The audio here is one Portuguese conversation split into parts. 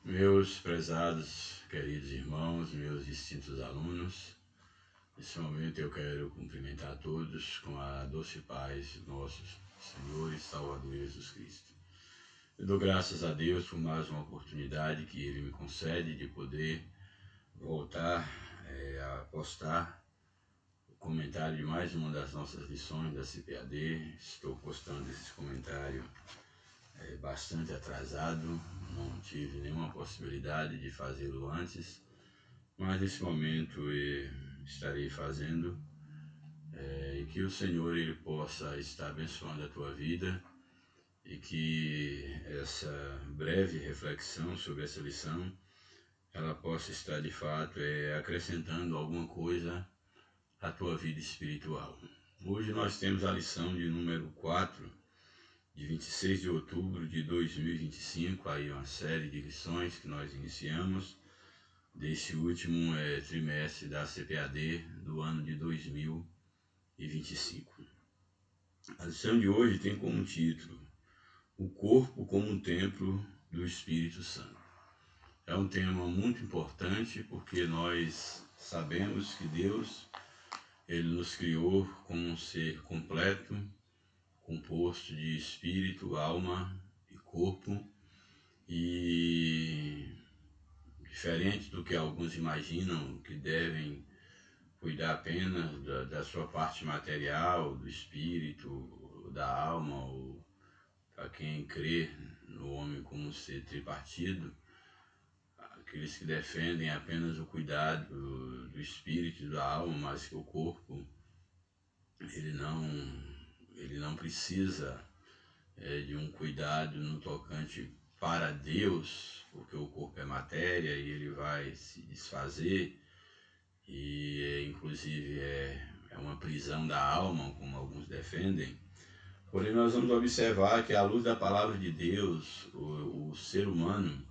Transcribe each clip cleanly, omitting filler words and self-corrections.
Meus prezados, queridos irmãos, meus distintos alunos, nesse momento eu quero cumprimentar a todos com a doce paz do nosso Senhor e Salvador Jesus Cristo. Eu dou graças a Deus por mais uma oportunidade que Ele me concede de poder voltar a postar o comentário de mais uma das nossas lições da CPAD. Estou postando esse comentário bastante atrasado, não tive nenhuma possibilidade de fazê-lo antes, mas nesse momento estarei fazendo e que o Senhor ele possa estar abençoando a tua vida e que essa breve reflexão sobre essa lição ela possa estar de fato acrescentando alguma coisa à tua vida espiritual. Hoje nós temos a lição de número 4, de 26 de outubro de 2025, aí uma série de lições que nós iniciamos deste último trimestre da CPAD do ano de 2025. A lição de hoje tem como título O Corpo como um Templo do Espírito Santo. É um tema muito importante porque nós sabemos que Deus ele nos criou como um ser completo, composto de espírito, alma e corpo, e diferente do que alguns imaginam que devem cuidar apenas da sua parte material, do espírito, da alma, ou para quem crê no homem como um ser tripartido, aqueles que defendem apenas o cuidado do espírito e da alma, mas que o corpo ele não precisa de um cuidado no tocante para Deus, porque o corpo é matéria e ele vai se desfazer e inclusive é uma prisão da alma, como alguns defendem. Porém nós vamos observar que à luz da palavra de Deus, o ser humano,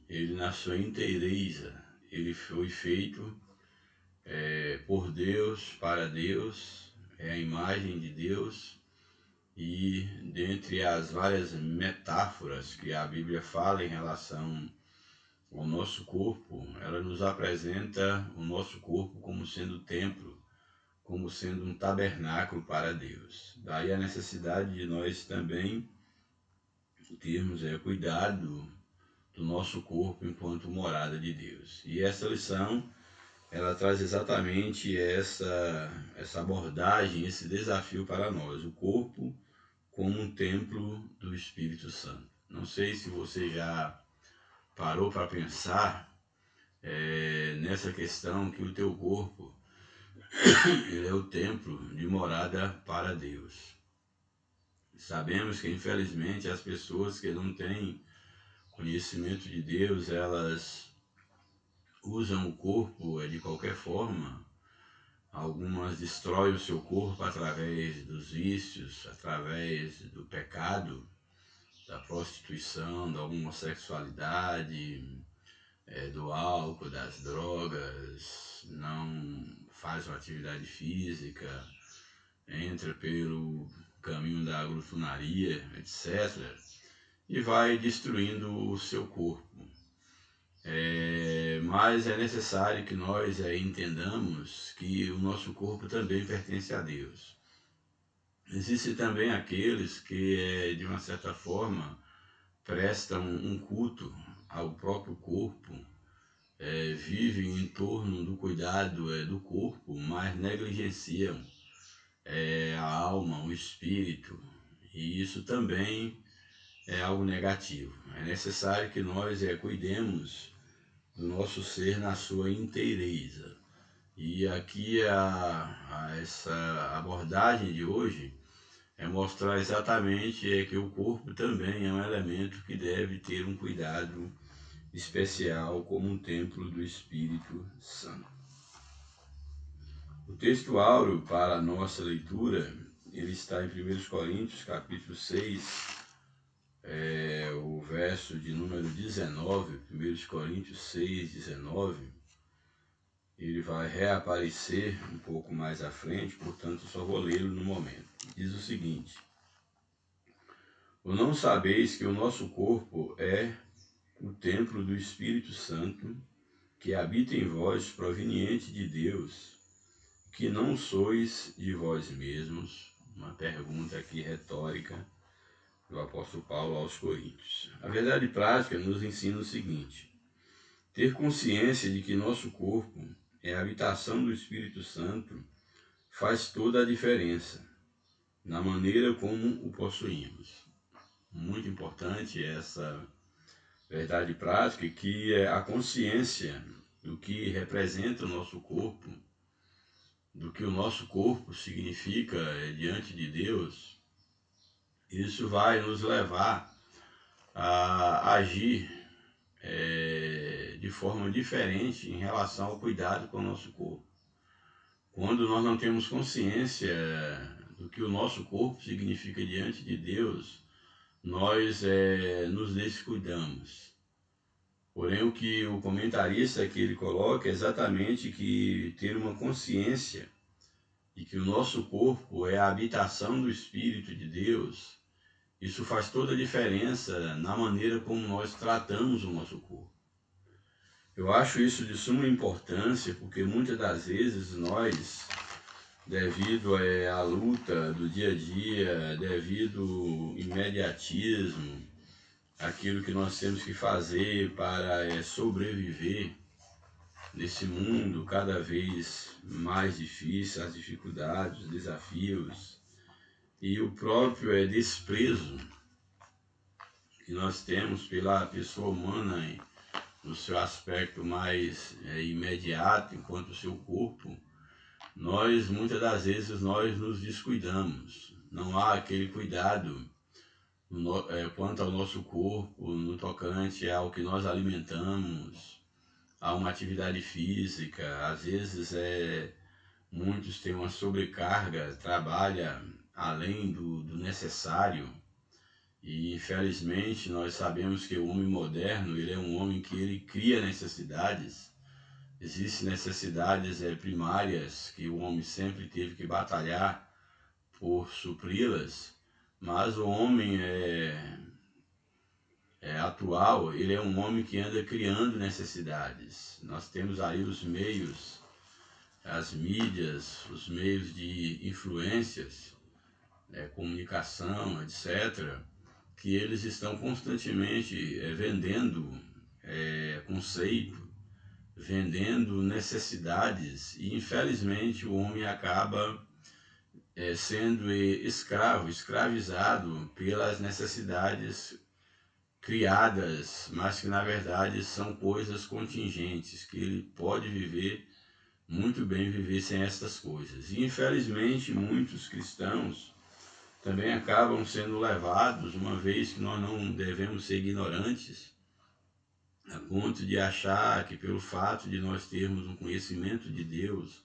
ele na sua inteireza, ele foi feito por Deus, para Deus, é a imagem de Deus. E dentre as várias metáforas que a Bíblia fala em relação ao nosso corpo, ela nos apresenta o nosso corpo como sendo templo, como sendo um tabernáculo para Deus. Daí a necessidade de nós também termos cuidado do nosso corpo enquanto morada de Deus. E essa lição, ela traz exatamente essa abordagem, esse desafio para nós, o corpo como um templo do Espírito Santo. Não sei se você já parou para pensar nessa questão que o teu corpo ele é o templo de morada para Deus. Sabemos que infelizmente as pessoas que não têm conhecimento de Deus, elas usam o corpo de qualquer forma. Algumas destroem o seu corpo através dos vícios, através do pecado, da prostituição, da homossexualidade, do álcool, das drogas, não faz uma atividade física, entra pelo caminho da glutonaria, etc. E vai destruindo o seu corpo. Mas é necessário que nós entendamos que o nosso corpo também pertence a Deus. Existem também aqueles que, de uma certa forma, prestam um culto ao próprio corpo, vivem em torno do cuidado do corpo, mas negligenciam a alma, o espírito, e isso também é algo negativo. É necessário que nós cuidemos do nosso ser na sua inteireza. E aqui essa abordagem de hoje é mostrar exatamente que o corpo também é um elemento que deve ter um cuidado especial como um templo do Espírito Santo. O texto áureo para a nossa leitura, ele está em 1 Coríntios, capítulo 6, o verso de número 19, 1 Coríntios 6, 19, ele vai reaparecer um pouco mais à frente, portanto só vou lê-lo no momento. Diz o seguinte: Ou não sabeis que o nosso corpo é o templo do Espírito Santo, que habita em vós, proveniente de Deus, que não sois de vós mesmos? Uma pergunta aqui retórica do apóstolo Paulo aos Coríntios. A verdade prática nos ensina o seguinte: ter consciência de que nosso corpo é a habitação do Espírito Santo faz toda a diferença na maneira como o possuímos. Muito importante essa verdade prática, que é a consciência do que representa o nosso corpo, do que o nosso corpo significa diante de Deus. Isso vai nos levar a agir de forma diferente em relação ao cuidado com o nosso corpo. Quando nós não temos consciência do que o nosso corpo significa diante de Deus, nós nos descuidamos. Porém, o que o comentarista aqui ele coloca é exatamente que ter uma consciência de que o nosso corpo é a habitação do Espírito de Deus, isso faz toda a diferença na maneira como nós tratamos o nosso corpo. Eu acho isso de suma importância, porque muitas das vezes nós, devido à luta do dia a dia, devido ao imediatismo, aquilo que nós temos que fazer para sobreviver nesse mundo cada vez mais difícil, as dificuldades, os desafios e o próprio desprezo que nós temos pela pessoa humana no seu aspecto mais imediato, enquanto o seu corpo, nós muitas das vezes nós nos descuidamos. Não há aquele cuidado quanto ao nosso corpo, no tocante ao que nós alimentamos, a uma atividade física. Às vezes muitos têm uma sobrecarga, trabalham além do necessário. E infelizmente nós sabemos que o homem moderno, ele é um homem que ele cria necessidades. Existem necessidades primárias que o homem sempre teve que batalhar por supri-las, mas o homem atual, ele é um homem que anda criando necessidades. Nós temos aí os meios, as mídias, os meios de influências, comunicação, etc., que eles estão constantemente vendendo conceito, vendendo necessidades, e infelizmente o homem acaba sendo escravizado pelas necessidades criadas, mas que na verdade são coisas contingentes, que ele pode muito bem viver sem essas coisas. E infelizmente muitos cristãos também acabam sendo levados, uma vez que nós não devemos ser ignorantes, a ponto de achar que pelo fato de nós termos um conhecimento de Deus,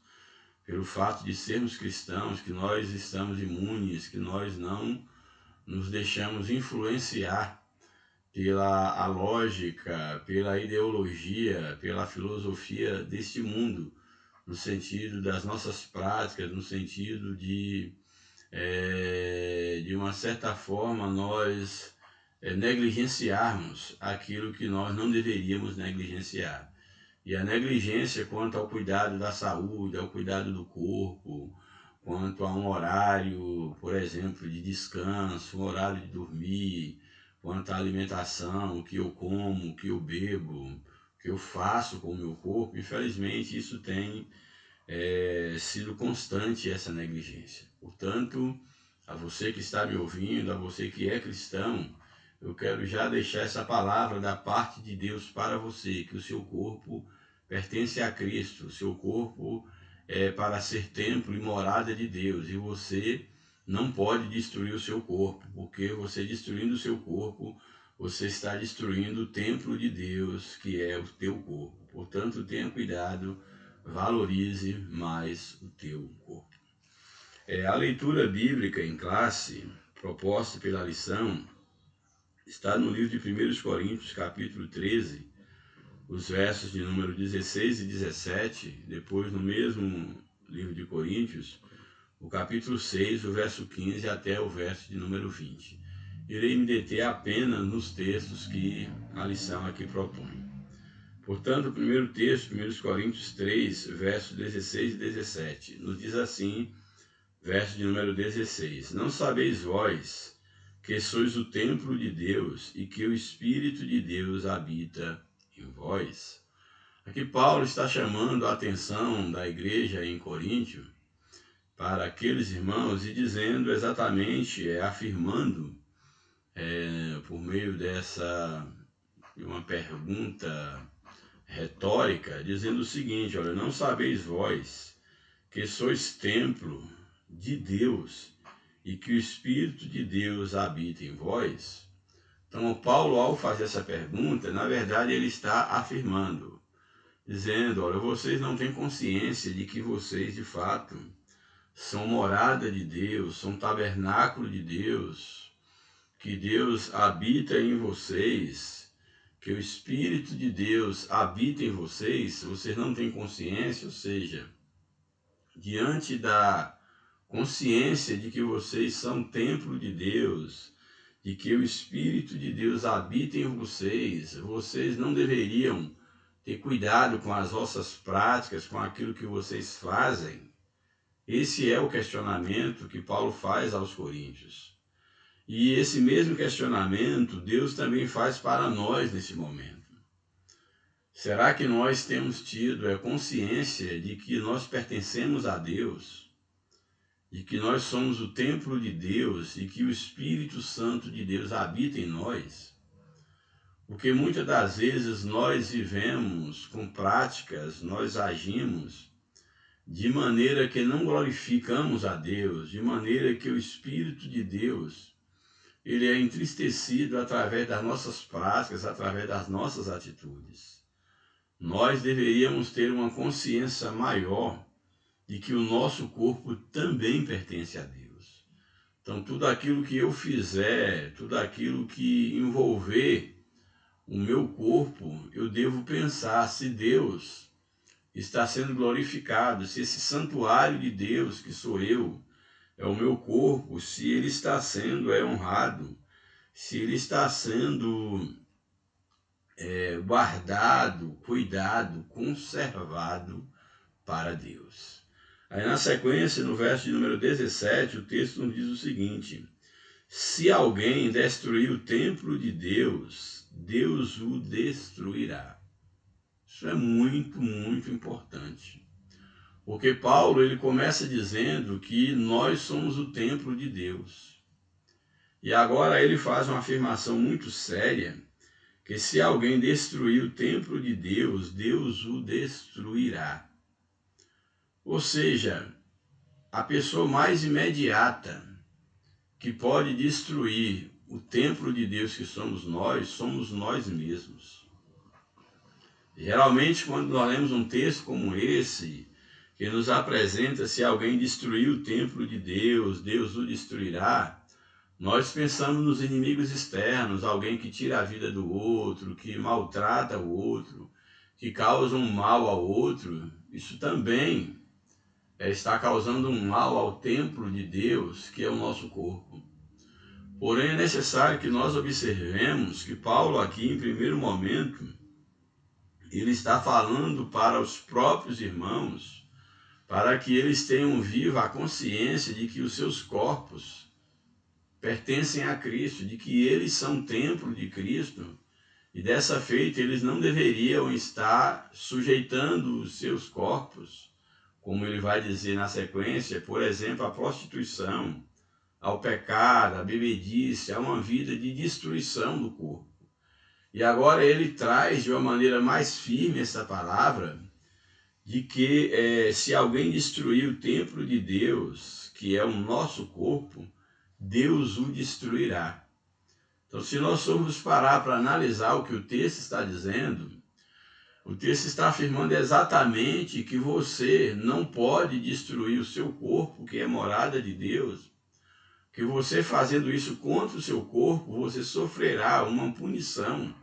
pelo fato de sermos cristãos, que nós estamos imunes, que nós não nos deixamos influenciar pela lógica, pela ideologia, pela filosofia deste mundo, no sentido das nossas práticas, no sentido de uma certa forma, nós negligenciarmos aquilo que nós não deveríamos negligenciar. E a negligência quanto ao cuidado da saúde, ao cuidado do corpo, quanto a um horário, por exemplo, de descanso, um horário de dormir, quanto à alimentação, o que eu como, o que eu bebo, o que eu faço com o meu corpo, infelizmente isso tem sido constante, essa negligência. Portanto, a você que está me ouvindo, a você que é cristão, eu quero já deixar essa palavra da parte de Deus para você, que o seu corpo pertence a Cristo, o seu corpo é para ser templo e morada de Deus, e você não pode destruir o seu corpo, porque você destruindo o seu corpo, você está destruindo o templo de Deus, que é o teu corpo. Portanto, tenha cuidado, valorize mais o teu corpo. A leitura bíblica em classe, proposta pela lição, está no livro de 1 Coríntios, capítulo 13, os versos de número 16 e 17, depois no mesmo livro de Coríntios, o capítulo 6, o verso 15 até o verso de número 20. irei me deter apenas nos textos que a lição aqui propõe. Portanto, o primeiro texto, 1 Coríntios 3, versos 16 e 17, nos diz assim, verso de número 16: Não sabeis vós que sois o templo de Deus e que o Espírito de Deus habita em vós? Aqui Paulo está chamando a atenção da igreja em Coríntio para aqueles irmãos e dizendo exatamente, afirmando, por meio de uma pergunta retórica, dizendo o seguinte: olha, não sabeis vós que sois templo de Deus e que o Espírito de Deus habita em vós? Então, Paulo, ao fazer essa pergunta, na verdade ele está afirmando, dizendo: olha, vocês não têm consciência de que vocês, de fato, são morada de Deus, são tabernáculo de Deus, que Deus habita em vocês, que o Espírito de Deus habita em vocês. Vocês não têm consciência, ou seja, diante da consciência de que vocês são templo de Deus, de que o Espírito de Deus habita em vocês, vocês não deveriam ter cuidado com as vossas práticas, com aquilo que vocês fazem? Esse é o questionamento que Paulo faz aos coríntios. E esse mesmo questionamento Deus também faz para nós nesse momento. Será que nós temos tido a consciência de que nós pertencemos a Deus, de que nós somos o templo de Deus e que o Espírito Santo de Deus habita em nós? Porque muitas das vezes nós vivemos com práticas, nós agimos de maneira que não glorificamos a Deus, de maneira que o Espírito de Deus ele é entristecido através das nossas práticas, através das nossas atitudes. Nós deveríamos ter uma consciência maior de que o nosso corpo também pertence a Deus. Então, tudo aquilo que eu fizer, tudo aquilo que envolver o meu corpo, eu devo pensar se Deus está sendo glorificado, se esse santuário de Deus, que sou eu, é o meu corpo, se ele está sendo honrado, se ele está sendo guardado, cuidado, conservado para Deus. Aí na sequência, no verso de número 17, o texto nos diz o seguinte: se alguém destruir o templo de Deus, Deus o destruirá. Isso é muito, muito importante. Porque Paulo ele começa dizendo que nós somos o templo de Deus. E agora ele faz uma afirmação muito séria, que se alguém destruir o templo de Deus, Deus o destruirá. Ou seja, a pessoa mais imediata que pode destruir o templo de Deus que somos nós mesmos. Geralmente, quando nós lemos um texto como esse, que nos apresenta se alguém destruir o templo de Deus, Deus o destruirá, nós pensamos nos inimigos externos, alguém que tira a vida do outro, que maltrata o outro, que causa um mal ao outro. Isso também está causando um mal ao templo de Deus, que é o nosso corpo. Porém, é necessário que nós observemos que Paulo aqui, em primeiro momento, ele está falando para os próprios irmãos, para que eles tenham viva a consciência de que os seus corpos pertencem a Cristo, de que eles são templo de Cristo, e dessa feita eles não deveriam estar sujeitando os seus corpos, como ele vai dizer na sequência, por exemplo, à prostituição, ao pecado, à bebedice, a uma vida de destruição do corpo. E agora ele traz de uma maneira mais firme essa palavra, de que se alguém destruir o templo de Deus, que é o nosso corpo, Deus o destruirá. Então, se nós formos parar para analisar o que o texto está dizendo, o texto está afirmando exatamente que você não pode destruir o seu corpo, que é morada de Deus, que você fazendo isso contra o seu corpo, você sofrerá uma punição,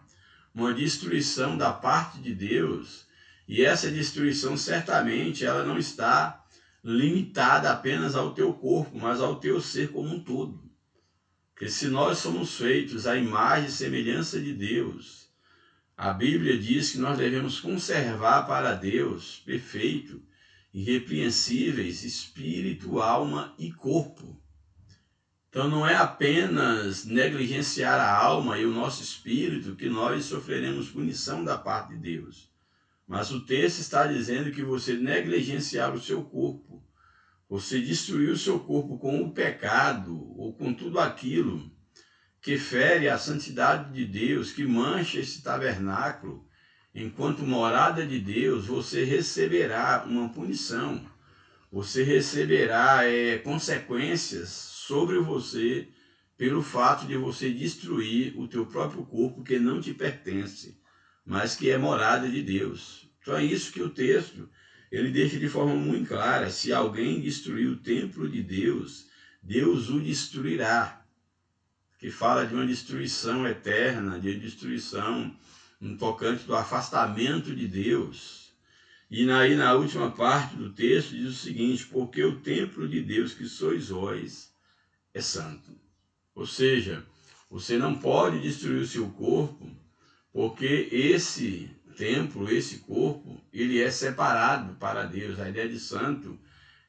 uma destruição da parte de Deus. E essa destruição, certamente, ela não está limitada apenas ao teu corpo, mas ao teu ser como um todo. Porque se nós somos feitos à imagem e semelhança de Deus, a Bíblia diz que nós devemos conservar para Deus perfeito, irrepreensíveis, espírito, alma e corpo. Então não é apenas negligenciar a alma e o nosso espírito que nós sofreremos punição da parte de Deus. Mas o texto está dizendo que você negligenciar o seu corpo, você destruir o seu corpo com o pecado ou com tudo aquilo que fere a santidade de Deus, que mancha esse tabernáculo, enquanto morada de Deus, você receberá uma punição. Você receberá consequências sobre você pelo fato de você destruir o teu próprio corpo que não te pertence, mas que é morada de Deus. Então é isso que o texto ele deixa de forma muito clara. Se alguém destruir o templo de Deus, Deus o destruirá. Que fala de uma destruição eterna, de destruição no tocante do afastamento de Deus. E aí na última parte do texto diz o seguinte: porque o templo de Deus que sois vós é santo. Ou seja, você não pode destruir o seu corpo, porque esse templo, esse corpo, ele é separado para Deus. A ideia de santo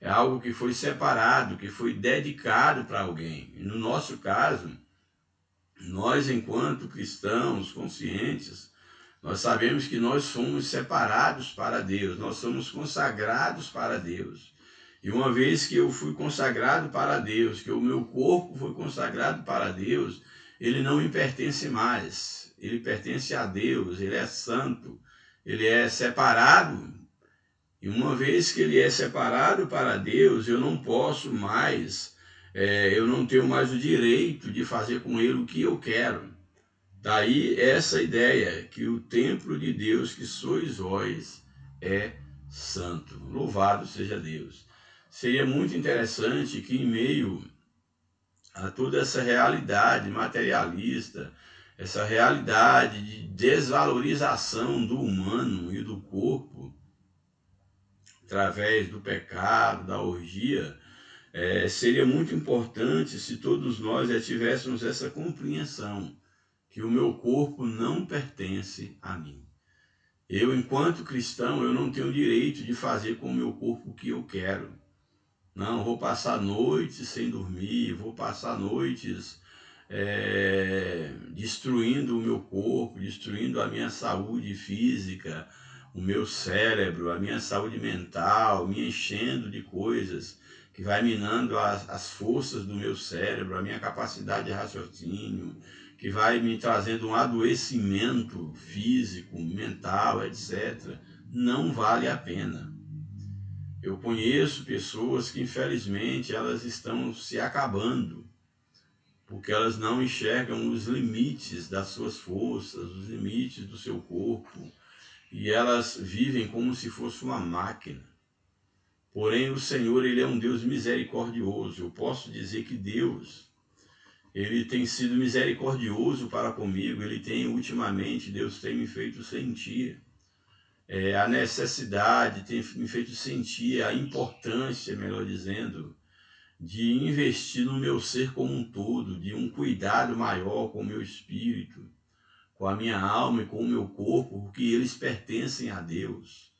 é algo que foi separado, que foi dedicado para alguém. E no nosso caso, nós enquanto cristãos conscientes, nós sabemos que nós somos separados para Deus, nós somos consagrados para Deus. E uma vez que eu fui consagrado para Deus, que o meu corpo foi consagrado para Deus, ele não me pertence mais. Ele pertence a Deus, ele é santo, ele é separado. E uma vez que ele é separado para Deus, eu não posso mais, eu não tenho mais o direito de fazer com ele o que eu quero. Daí essa ideia que o templo de Deus que sois vós é santo. Louvado seja Deus. Seria muito interessante que em meio a toda essa realidade materialista, essa realidade de desvalorização do humano e do corpo, através do pecado, da orgia, seria muito importante se todos nós tivéssemos essa compreensão, que o meu corpo não pertence a mim. Eu, enquanto cristão, eu não tenho direito de fazer com o meu corpo o que eu quero. Não, vou passar noites sem dormir, vou passar noites destruindo o meu corpo, destruindo a minha saúde física, o meu cérebro, a minha saúde mental, me enchendo de coisas que vai minando as forças do meu cérebro, a minha capacidade de raciocínio, que vai me trazendo um adoecimento físico, mental, etc. Não vale a pena. Eu conheço pessoas que, infelizmente, elas estão se acabando, porque elas não enxergam os limites das suas forças, os limites do seu corpo, e elas vivem como se fosse uma máquina. Porém, o Senhor, ele é um Deus misericordioso. Eu posso dizer que Deus, ele tem sido misericordioso para comigo. Ultimamente, Deus tem me feito sentir a necessidade, tem me feito sentir a importância, melhor dizendo, de investir no meu ser como um todo, de um cuidado maior com o meu espírito, com a minha alma e com o meu corpo, porque eles pertencem a Deus.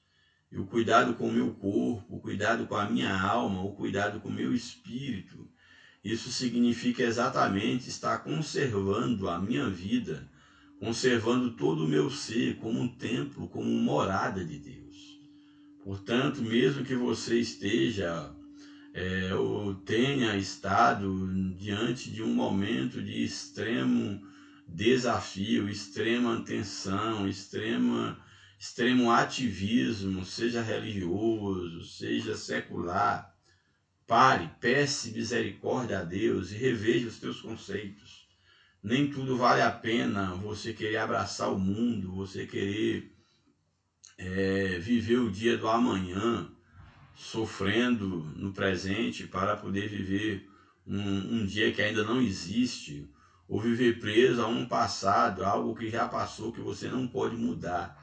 E o cuidado com o meu corpo, o cuidado com a minha alma, o cuidado com o meu espírito, isso significa exatamente estar conservando a minha vida, conservando todo o meu ser como um templo, como uma morada de Deus. Portanto, mesmo que você esteja ou tenha estado diante de um momento de extremo desafio, extrema tensão, extremo ativismo, seja religioso, seja secular, pare, peça misericórdia a Deus e reveja os teus conceitos. Nem tudo vale a pena você querer abraçar o mundo, você querer viver o dia do amanhã, sofrendo no presente para poder viver um dia que ainda não existe, ou viver preso a um passado, algo que já passou, que você não pode mudar.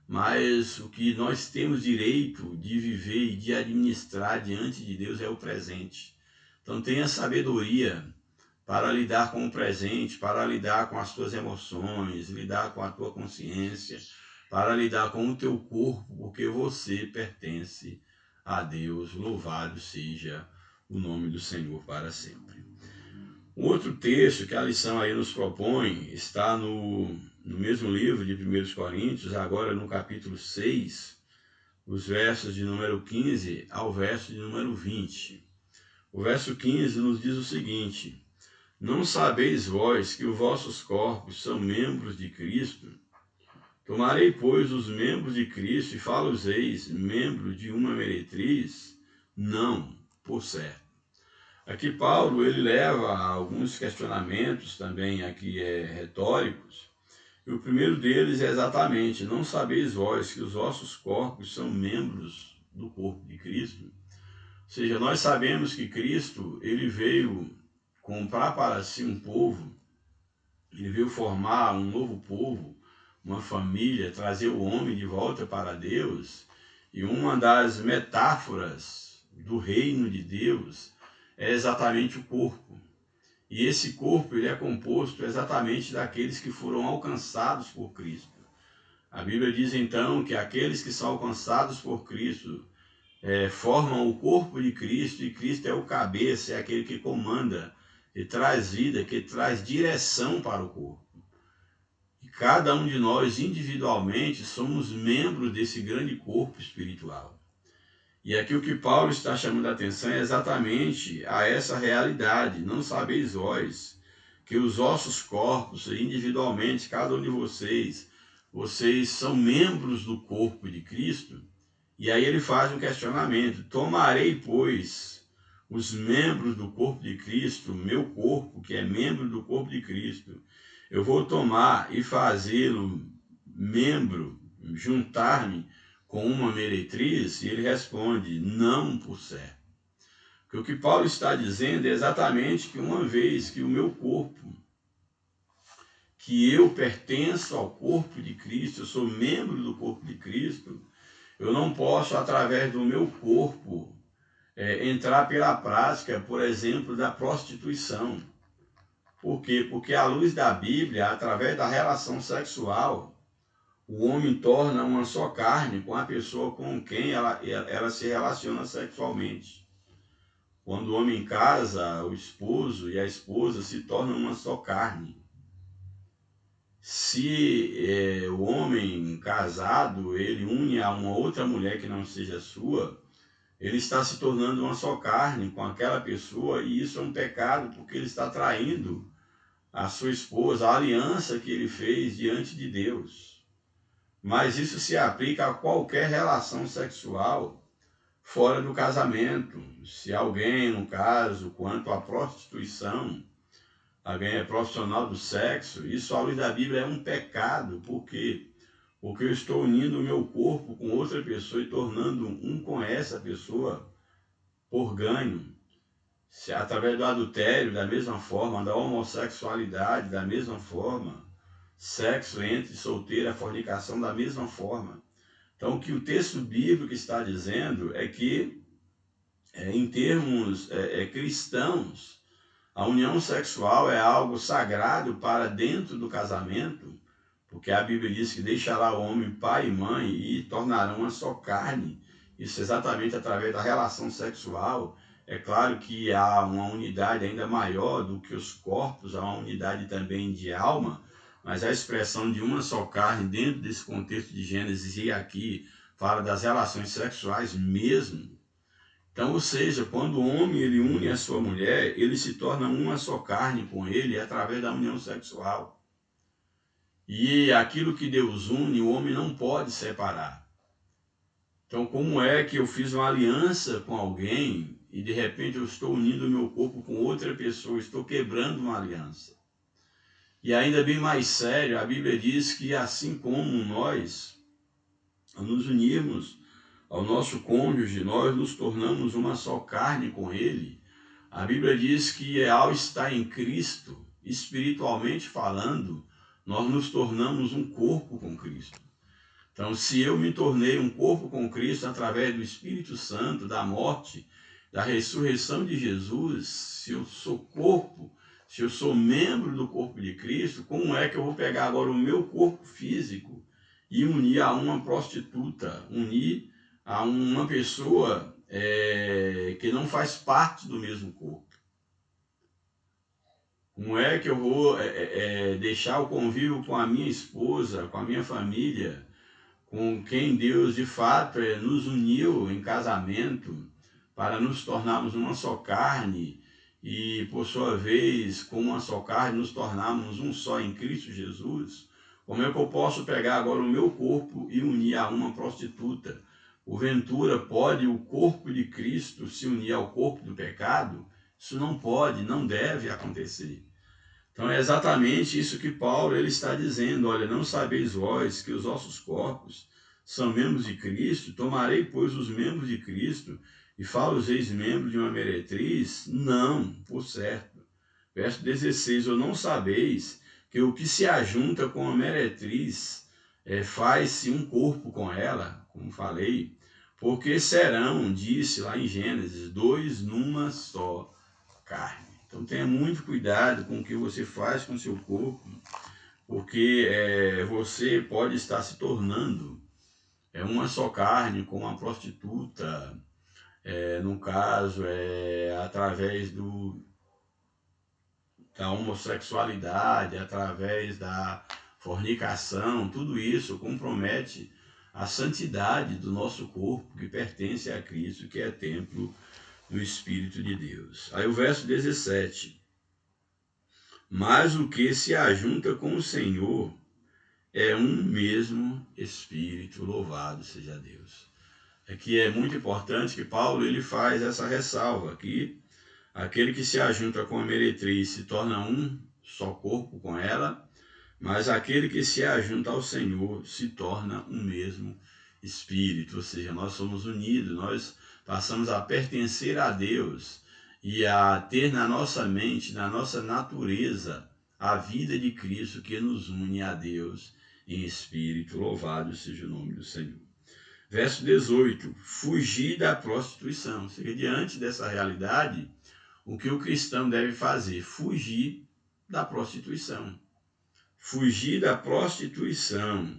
Mas o que nós temos direito de viver e de administrar diante de Deus é o presente. Então tenha sabedoria para lidar com o presente, para lidar com as tuas emoções, lidar com a tua consciência, para lidar com o teu corpo, porque você pertence a Deus. Louvado seja o nome do Senhor para sempre. Um outro texto que a lição aí nos propõe está no mesmo livro de 1 Coríntios, agora no capítulo 6, os versos de número 15 ao verso de número 20. O verso 15 nos diz o seguinte: não sabeis vós que os vossos corpos são membros de Cristo? Tomarei, pois, os membros de Cristo e fá-los-eis membros de uma meretriz? Não, por certo. Aqui Paulo ele leva a alguns questionamentos também aqui retóricos. E o primeiro deles é exatamente: não sabeis vós que os vossos corpos são membros do corpo de Cristo? Ou seja, nós sabemos que Cristo ele veio comprar para si um povo, ele veio formar um novo povo, uma família, trazer o homem de volta para Deus. E uma das metáforas do reino de Deus é exatamente o corpo. E esse corpo ele é composto exatamente daqueles que foram alcançados por Cristo. A Bíblia diz então que aqueles que são alcançados por Cristo formam o corpo de Cristo, e Cristo é o cabeça, é aquele que comanda, que traz vida, que traz direção para o corpo. E cada um de nós individualmente somos membros desse grande corpo espiritual. E aqui o que Paulo está chamando a atenção é exatamente a essa realidade. Não sabeis vós que os vossos corpos, individualmente, cada um de vocês são membros do corpo de Cristo? E aí ele faz um questionamento: tomarei, pois, os membros do corpo de Cristo, meu corpo, que é membro do corpo de Cristo, eu vou tomar e fazê-lo membro, juntar-me com uma meretriz? E ele responde: não, por certo. Porque o que Paulo está dizendo é exatamente que uma vez que o meu corpo, que eu pertenço ao corpo de Cristo, eu sou membro do corpo de Cristo, eu não posso, através do meu corpo, entrar pela prática, por exemplo, da prostituição. Por quê? Porque à luz da Bíblia, através da relação sexual, o homem torna uma só carne com a pessoa com quem ela se relaciona sexualmente. Quando o homem casa, o esposo e a esposa se tornam uma só carne. Se o homem casado, ele une a uma outra mulher que não seja sua, ele está se tornando uma só carne com aquela pessoa, e isso é um pecado, porque ele está traindo a sua esposa, a aliança que ele fez diante de Deus. Mas isso se aplica a qualquer relação sexual fora do casamento. Se alguém, no caso, quanto à prostituição, alguém é profissional do sexo, isso à luz da Bíblia é um pecado. Por quê? Porque eu estou unindo o meu corpo com outra pessoa e tornando um com essa pessoa por ganho. Se através do adultério, da mesma forma, da homossexualidade, da mesma forma, sexo entre solteiro, a fornicação, da mesma forma. Então, o que o texto bíblico está dizendo é que, em termos cristãos, a união sexual é algo sagrado para dentro do casamento, porque a Bíblia diz que deixará o homem pai e mãe e tornarão uma só carne. Isso exatamente através da relação sexual. É claro que há uma unidade ainda maior do que os corpos, há uma unidade também de alma, mas a expressão de uma só carne dentro desse contexto de Gênesis, e aqui fala das relações sexuais mesmo. Então, ou seja, quando o homem ele une a sua mulher, ele se torna uma só carne com ele através da união sexual. E aquilo que Deus une, o homem não pode separar. Então, como é que eu fiz uma aliança com alguém e de repente eu estou unindo o meu corpo com outra pessoa, estou quebrando uma aliança? E ainda bem mais sério, a Bíblia diz que assim como nós nos unirmos ao nosso cônjuge, nós nos tornamos uma só carne com ele. A Bíblia diz que ao estar em Cristo, espiritualmente falando, nós nos tornamos um corpo com Cristo. Então, se eu me tornei um corpo com Cristo através do Espírito Santo, da morte, da ressurreição de Jesus, se eu sou corpo, Se eu sou membro do corpo de Cristo, como é que eu vou pegar agora o meu corpo físico e unir a uma prostituta, unir a uma pessoa que não faz parte do mesmo corpo? Como é que eu vou deixar o convívio com a minha esposa, com a minha família, com quem Deus de fato nos uniu em casamento para nos tornarmos uma só carne e, por sua vez, com uma só carne, nos tornarmos um só em Cristo Jesus? Como é que eu posso pegar agora o meu corpo e unir a uma prostituta? Porventura, pode o corpo de Cristo se unir ao corpo do pecado? Isso não pode, não deve acontecer. Então é exatamente isso que Paulo ele está dizendo. Olha, não sabeis vós que os vossos corpos são membros de Cristo? Tomarei, pois, os membros de Cristo e falo-os membros de uma meretriz? Não, por certo. Verso 16, ou não sabeis que o que se ajunta com a meretriz faz-se um corpo com ela, como falei, porque serão, disse lá em Gênesis, dois numa só carne. Então tenha muito cuidado com o que você faz com o seu corpo, porque você pode estar se tornando uma só carne com uma prostituta, no caso, através da homossexualidade, através da fornicação. Tudo isso compromete a santidade do nosso corpo, que pertence a Cristo, que é templo do Espírito de Deus. Aí o verso 17. Mas o que se ajunta com o Senhor é um mesmo Espírito, louvado seja Deus. Aqui é muito importante que Paulo ele faz essa ressalva, que aquele que se ajunta com a meretriz se torna um só corpo com ela, mas aquele que se ajunta ao Senhor se torna um mesmo Espírito, ou seja, nós somos unidos, nós passamos a pertencer a Deus e a ter na nossa mente, na nossa natureza, a vida de Cristo que nos une a Deus em espírito. Louvado seja o nome do Senhor. Verso 18, fugir da prostituição. Ou seja, diante dessa realidade, o que o cristão deve fazer? Fugir da prostituição. Fugir da prostituição.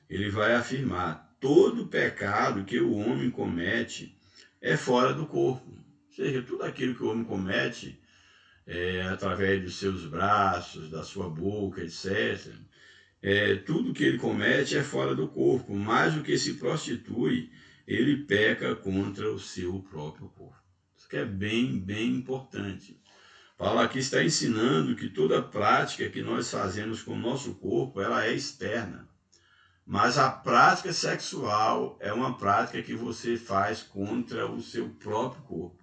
Ele vai afirmar, todo pecado que o homem comete é fora do corpo. Ou seja, tudo aquilo que o homem comete através dos seus braços, da sua boca, etc., tudo que ele comete é fora do corpo, mas o que se prostitui, ele peca contra o seu próprio corpo. Isso que é bem, bem importante. Paulo aqui está ensinando que toda prática que nós fazemos com o nosso corpo, ela é externa. Mas a prática sexual é uma prática que você faz contra o seu próprio corpo.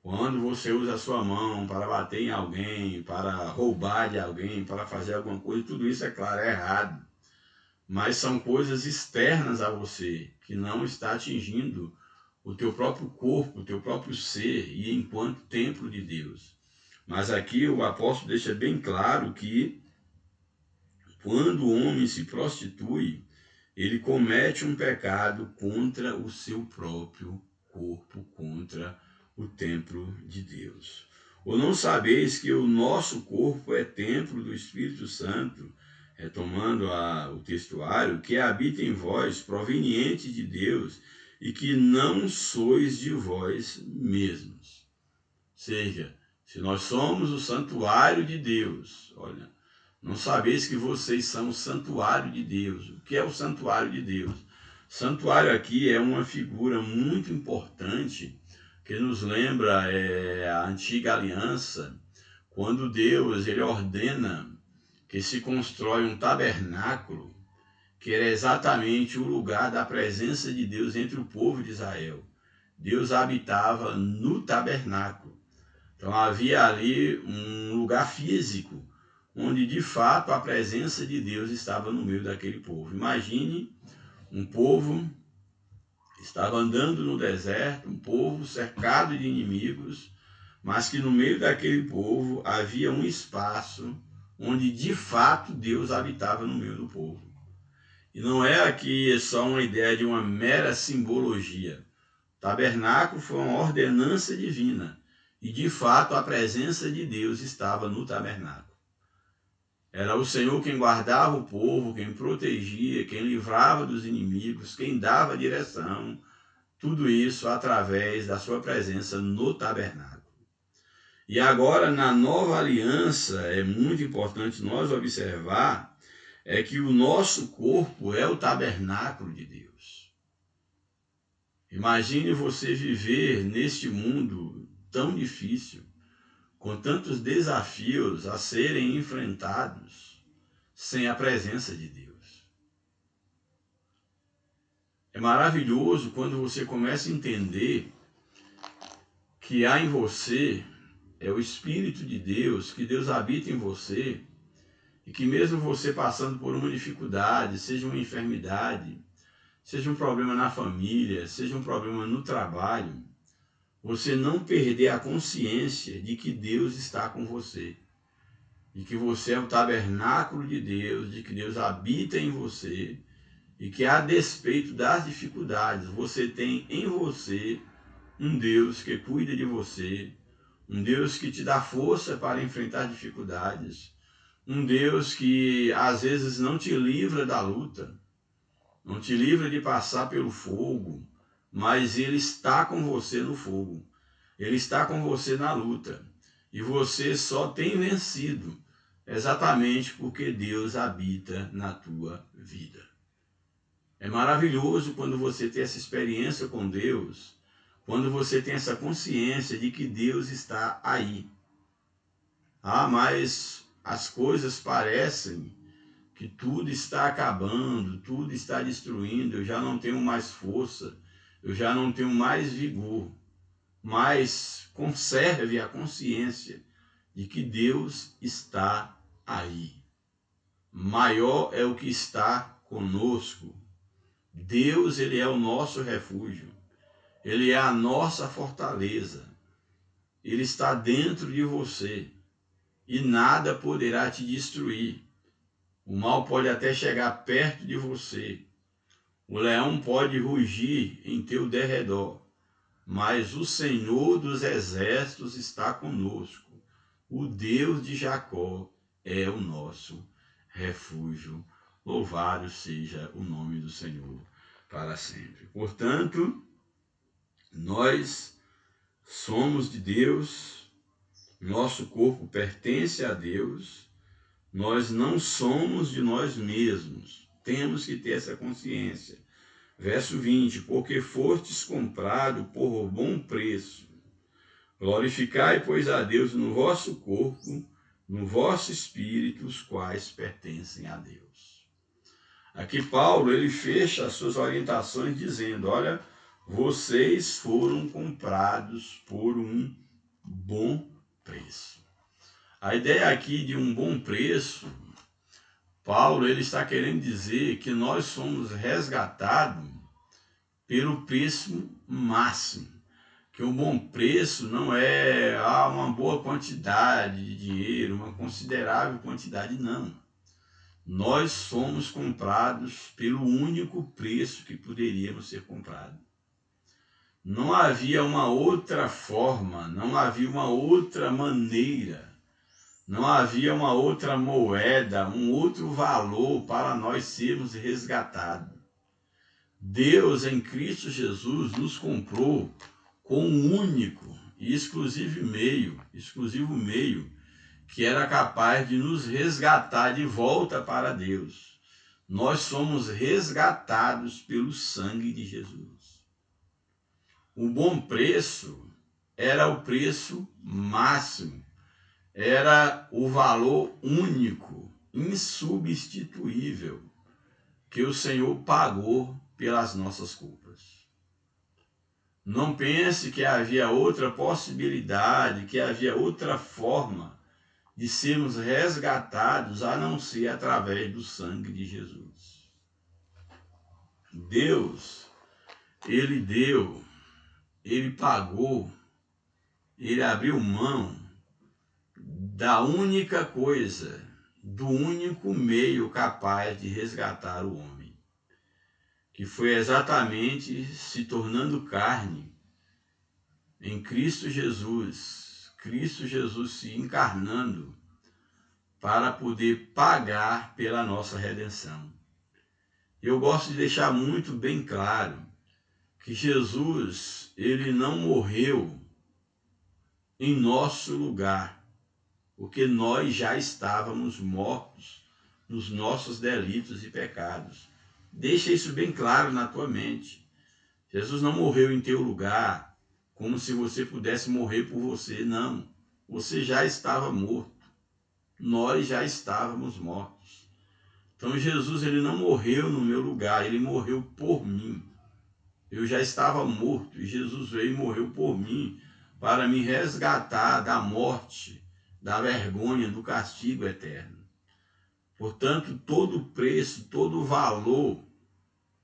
Quando você usa a sua mão para bater em alguém, para roubar de alguém, para fazer alguma coisa, tudo isso, é claro, é errado. Mas são coisas externas a você, que não está atingindo o teu próprio corpo, o teu próprio ser, e enquanto templo de Deus. Mas aqui o apóstolo deixa bem claro que quando o homem se prostitui, ele comete um pecado contra o seu próprio corpo, contra o templo de Deus. Ou não sabeis que o nosso corpo é templo do Espírito Santo, retomando o textuário, que habita em vós, proveniente de Deus, e que não sois de vós mesmos. Ou seja, se nós somos o santuário de Deus, olha, não sabeis que vocês são o santuário de Deus. O que é o santuário de Deus? Santuário aqui é uma figura muito importante que nos lembra a antiga aliança, quando Deus ele ordena que se constrói um tabernáculo, que era exatamente o lugar da presença de Deus entre o povo de Israel. Deus habitava no tabernáculo. Então havia ali um lugar físico, onde de fato a presença de Deus estava no meio daquele povo. Imagine um povo que estava andando no deserto, um povo cercado de inimigos, mas que no meio daquele povo havia um espaço onde de fato Deus habitava no meio do povo. E não é aqui só uma ideia de uma mera simbologia. O tabernáculo foi uma ordenança divina. E de fato a presença de Deus estava no tabernáculo. Era o Senhor quem guardava o povo, quem protegia, quem livrava dos inimigos, quem dava direção, tudo isso através da sua presença no tabernáculo. E agora, na nova aliança, é muito importante nós observar que o nosso corpo é o tabernáculo de Deus. Imagine você viver neste mundo tão difícil, com tantos desafios a serem enfrentados, sem a presença de Deus. É maravilhoso quando você começa a entender que há em você o Espírito de Deus, que Deus habita em você, e que mesmo você passando por uma dificuldade, seja uma enfermidade, seja um problema na família, seja um problema no trabalho, você não perder a consciência de que Deus está com você, de que você é o tabernáculo de Deus, de que Deus habita em você, e que a despeito das dificuldades, você tem em você um Deus que cuida de você, um Deus que te dá força para enfrentar dificuldades, um Deus que às vezes não te livra da luta, não te livra de passar pelo fogo, mas Ele está com você no fogo, Ele está com você na luta, e você só tem vencido exatamente porque Deus habita na tua vida. É maravilhoso quando você tem essa experiência com Deus, quando você tem essa consciência de que Deus está aí. Ah, mas as coisas parecem que tudo está acabando, tudo está destruindo, eu já não tenho mais força, eu já não tenho mais vigor. Mas conserve a consciência de que Deus está aí. Maior é o que está conosco. Deus, Ele é o nosso refúgio. Ele é a nossa fortaleza. Ele está dentro de você e nada poderá te destruir. O mal pode até chegar perto de você. O leão pode rugir em teu derredor. Mas o Senhor dos exércitos está conosco. O Deus de Jacó é o nosso refúgio. Louvado seja o nome do Senhor para sempre. Portanto, nós somos de Deus, nosso corpo pertence a Deus, nós não somos de nós mesmos. Temos que ter essa consciência. Verso 20, porque fostes comprado por bom preço. Glorificai, pois, a Deus no vosso corpo, no vosso espírito, os quais pertencem a Deus. Aqui Paulo, ele fecha as suas orientações dizendo, olha, vocês foram comprados por um bom preço. A ideia aqui de um bom preço, Paulo ele está querendo dizer que nós somos resgatados pelo preço máximo. Que um bom preço não é uma boa quantidade de dinheiro, uma considerável quantidade, não. Nós somos comprados pelo único preço que poderíamos ser comprados. Não havia uma outra forma, não havia uma outra maneira, não havia uma outra moeda, um outro valor para nós sermos resgatados. Deus, em Cristo Jesus, nos comprou com um único e exclusivo meio, que era capaz de nos resgatar de volta para Deus. Nós somos resgatados pelo sangue de Jesus. O bom preço era o preço máximo, era o valor único, insubstituível, que o Senhor pagou pelas nossas culpas. Não pense que havia outra possibilidade, que havia outra forma de sermos resgatados a não ser através do sangue de Jesus. Deus, Ele deu, Ele pagou, Ele abriu mão da única coisa, do único meio capaz de resgatar o homem, que foi exatamente se tornando carne em Cristo Jesus, Cristo Jesus se encarnando para poder pagar pela nossa redenção. Eu gosto de deixar muito bem claro que Jesus, ele não morreu em nosso lugar, porque nós já estávamos mortos nos nossos delitos e pecados. Deixa isso bem claro na tua mente. Jesus não morreu em teu lugar, como se você pudesse morrer por você. Não, você já estava morto. Nós já estávamos mortos. Então Jesus, ele não morreu no meu lugar, ele morreu por mim. Eu já estava morto e Jesus veio e morreu por mim para me resgatar da morte, da vergonha, do castigo eterno. Portanto, todo o preço, todo o valor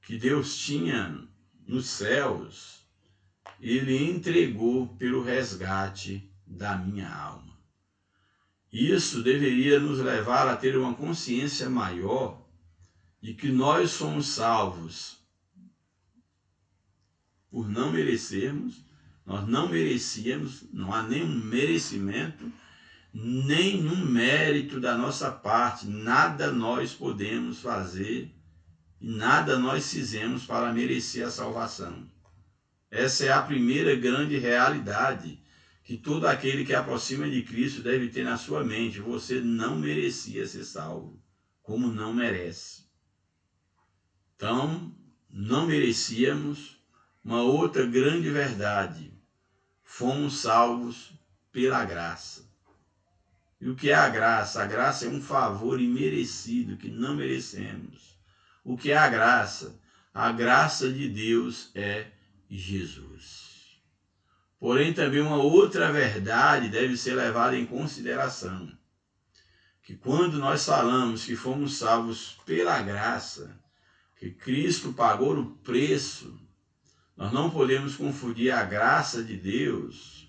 que Deus tinha nos céus, ele entregou pelo resgate da minha alma. Isso deveria nos levar a ter uma consciência maior de que nós somos salvos por não merecermos, nós não merecíamos, não há nenhum merecimento, nenhum mérito da nossa parte, nada nós podemos fazer e nada nós fizemos para merecer a salvação. Essa é a primeira grande realidade que todo aquele que aproxima de Cristo deve ter na sua mente. Você não merecia ser salvo, como não merece. Então, não merecíamos. Uma outra grande verdade: fomos salvos pela graça. E o que é a graça? A graça é um favor imerecido que não merecemos. O que é a graça? A graça de Deus é Jesus. Porém, também uma outra verdade deve ser levada em consideração: que quando nós falamos que fomos salvos pela graça, que Cristo pagou o preço, nós não podemos confundir a graça de Deus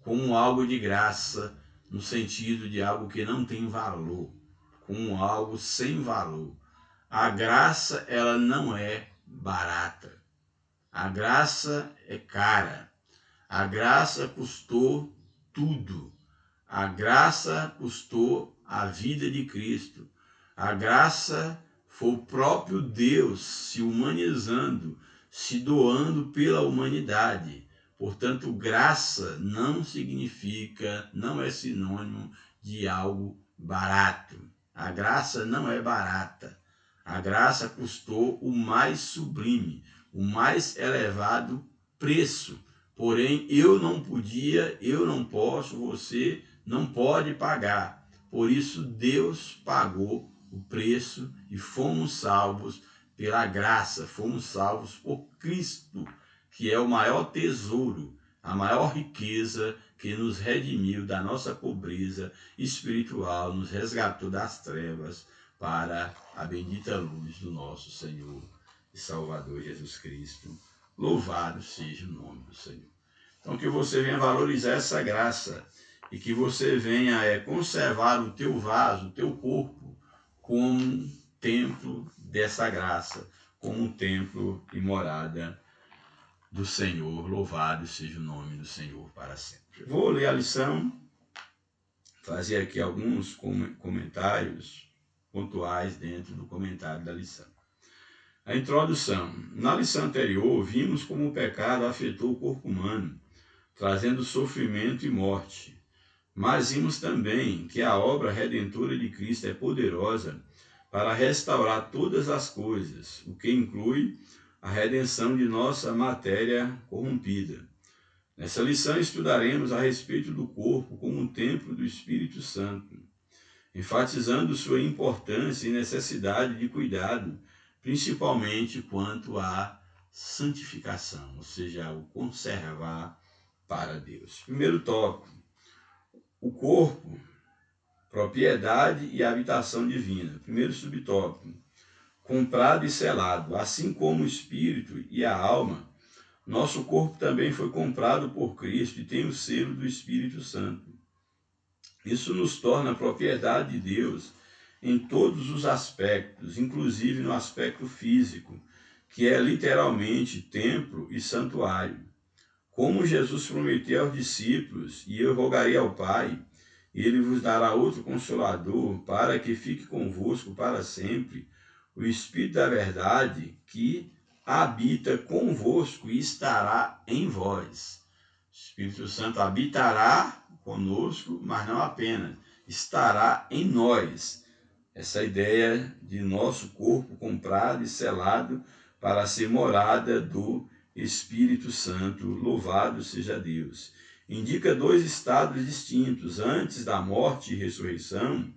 com algo de graça, no sentido de algo que não tem valor, com algo sem valor. A graça, ela não é barata. A graça é cara. A graça custou tudo. A graça custou a vida de Cristo. A graça foi o próprio Deus se humanizando, se doando pela humanidade. Portanto, graça não significa, não é sinônimo de algo barato. A graça não é barata. A graça custou o mais sublime, o mais elevado preço. Porém, eu não podia, eu não posso, você não pode pagar. Por isso, Deus pagou o preço e fomos salvos pela graça, fomos salvos por Cristo, que é o maior tesouro, a maior riqueza que nos redimiu da nossa pobreza espiritual, nos resgatou das trevas para a bendita luz do nosso Senhor e Salvador Jesus Cristo. Louvado seja o nome do Senhor. Então, que você venha valorizar essa graça e que você venha conservar o teu vaso, o teu corpo, como templo dessa graça, como um templo e morada do Senhor. Louvado seja o nome do Senhor para sempre. Vou ler a lição, fazer aqui alguns comentários pontuais dentro do comentário da lição. A introdução. Na lição anterior, vimos como o pecado afetou o corpo humano, trazendo sofrimento e morte. Mas vimos também que a obra redentora de Cristo é poderosa para restaurar todas as coisas, o que inclui a redenção de nossa matéria corrompida. Nessa lição estudaremos a respeito do corpo como um templo do Espírito Santo, enfatizando sua importância e necessidade de cuidado, principalmente quanto à santificação, ou seja, o conservar para Deus. Primeiro tópico: o corpo, propriedade e habitação divina. Primeiro subtópico: comprado e selado. Assim como o espírito e a alma, nosso corpo também foi comprado por Cristo e tem o selo do Espírito Santo. Isso nos torna propriedade de Deus em todos os aspectos, inclusive no aspecto físico, que é literalmente templo e santuário. como Jesus prometeu aos discípulos, e eu rogarei ao Pai, e ele vos dará outro Consolador, para que fique convosco para sempre, o Espírito da verdade, que habita convosco e estará em vós. O Espírito Santo habitará conosco, mas não apenas, estará em nós. Essa ideia de nosso corpo comprado e selado para ser morada do Espírito Santo, louvado seja Deus. Indica dois estados distintos. Antes da morte e ressurreição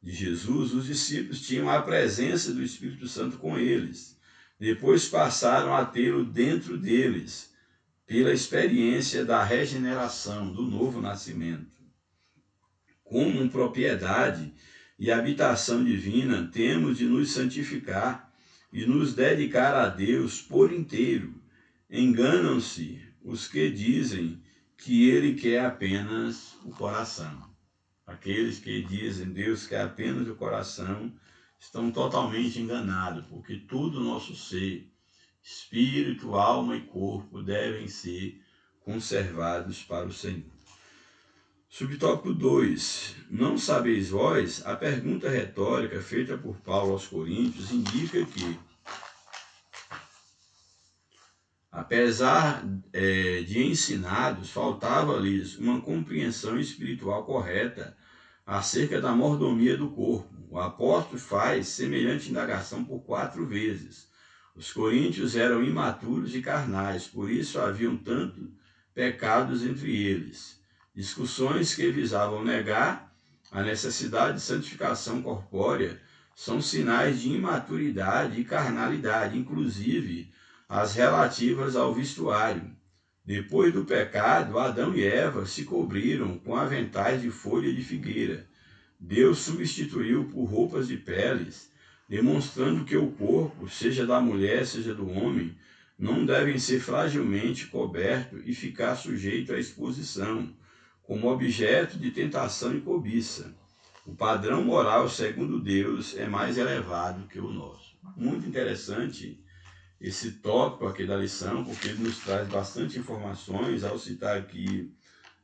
de Jesus, os discípulos tinham a presença do Espírito Santo com eles. Depois passaram a tê-lo dentro deles, pela experiência da regeneração, do novo nascimento. Como propriedade e habitação divina, temos de nos santificar e nos dedicar a Deus por inteiro. Enganam-se os que dizem que Ele quer apenas o coração. Aqueles que dizem Deus quer apenas o coração estão totalmente enganados, porque todo o nosso ser, espírito, alma e corpo, devem ser conservados para o Senhor. Subtópico 2. Não sabeis vós? A pergunta retórica feita por Paulo aos Coríntios indica que, apesar de ensinados, faltava-lhes uma compreensão espiritual correta acerca da mordomia do corpo. O apóstolo faz semelhante indagação por 4 vezes. Os coríntios eram imaturos e carnais, por isso haviam tanto pecados entre eles. Discussões que visavam negar a necessidade de santificação corpórea são sinais de imaturidade e carnalidade, inclusive as relativas ao vestuário. Depois do pecado, Adão e Eva se cobriram com aventais de folha de figueira. Deus substituiu por roupas de peles, demonstrando que o corpo, seja da mulher, seja do homem, não devem ser fragilmente coberto e ficar sujeito à exposição, como objeto de tentação e cobiça. O padrão moral, segundo Deus, é mais elevado que o nosso. Muito interessante esse tópico aqui da lição, porque ele nos traz bastante informações ao citar aqui,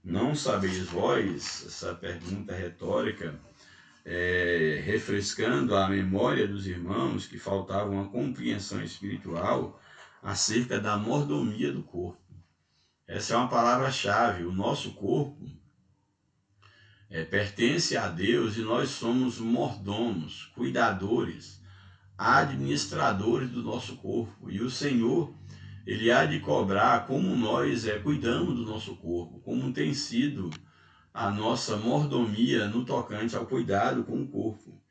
não sabeis vós, essa pergunta retórica, refrescando a memória dos irmãos que faltava uma compreensão espiritual acerca da mordomia do corpo. Essa é uma palavra-chave. O nosso corpo pertence a Deus e nós somos mordomos, cuidadores, administradores do nosso corpo. E o Senhor, Ele há de cobrar como nós cuidamos do nosso corpo, como tem sido a nossa mordomia no tocante ao cuidado com o corpo.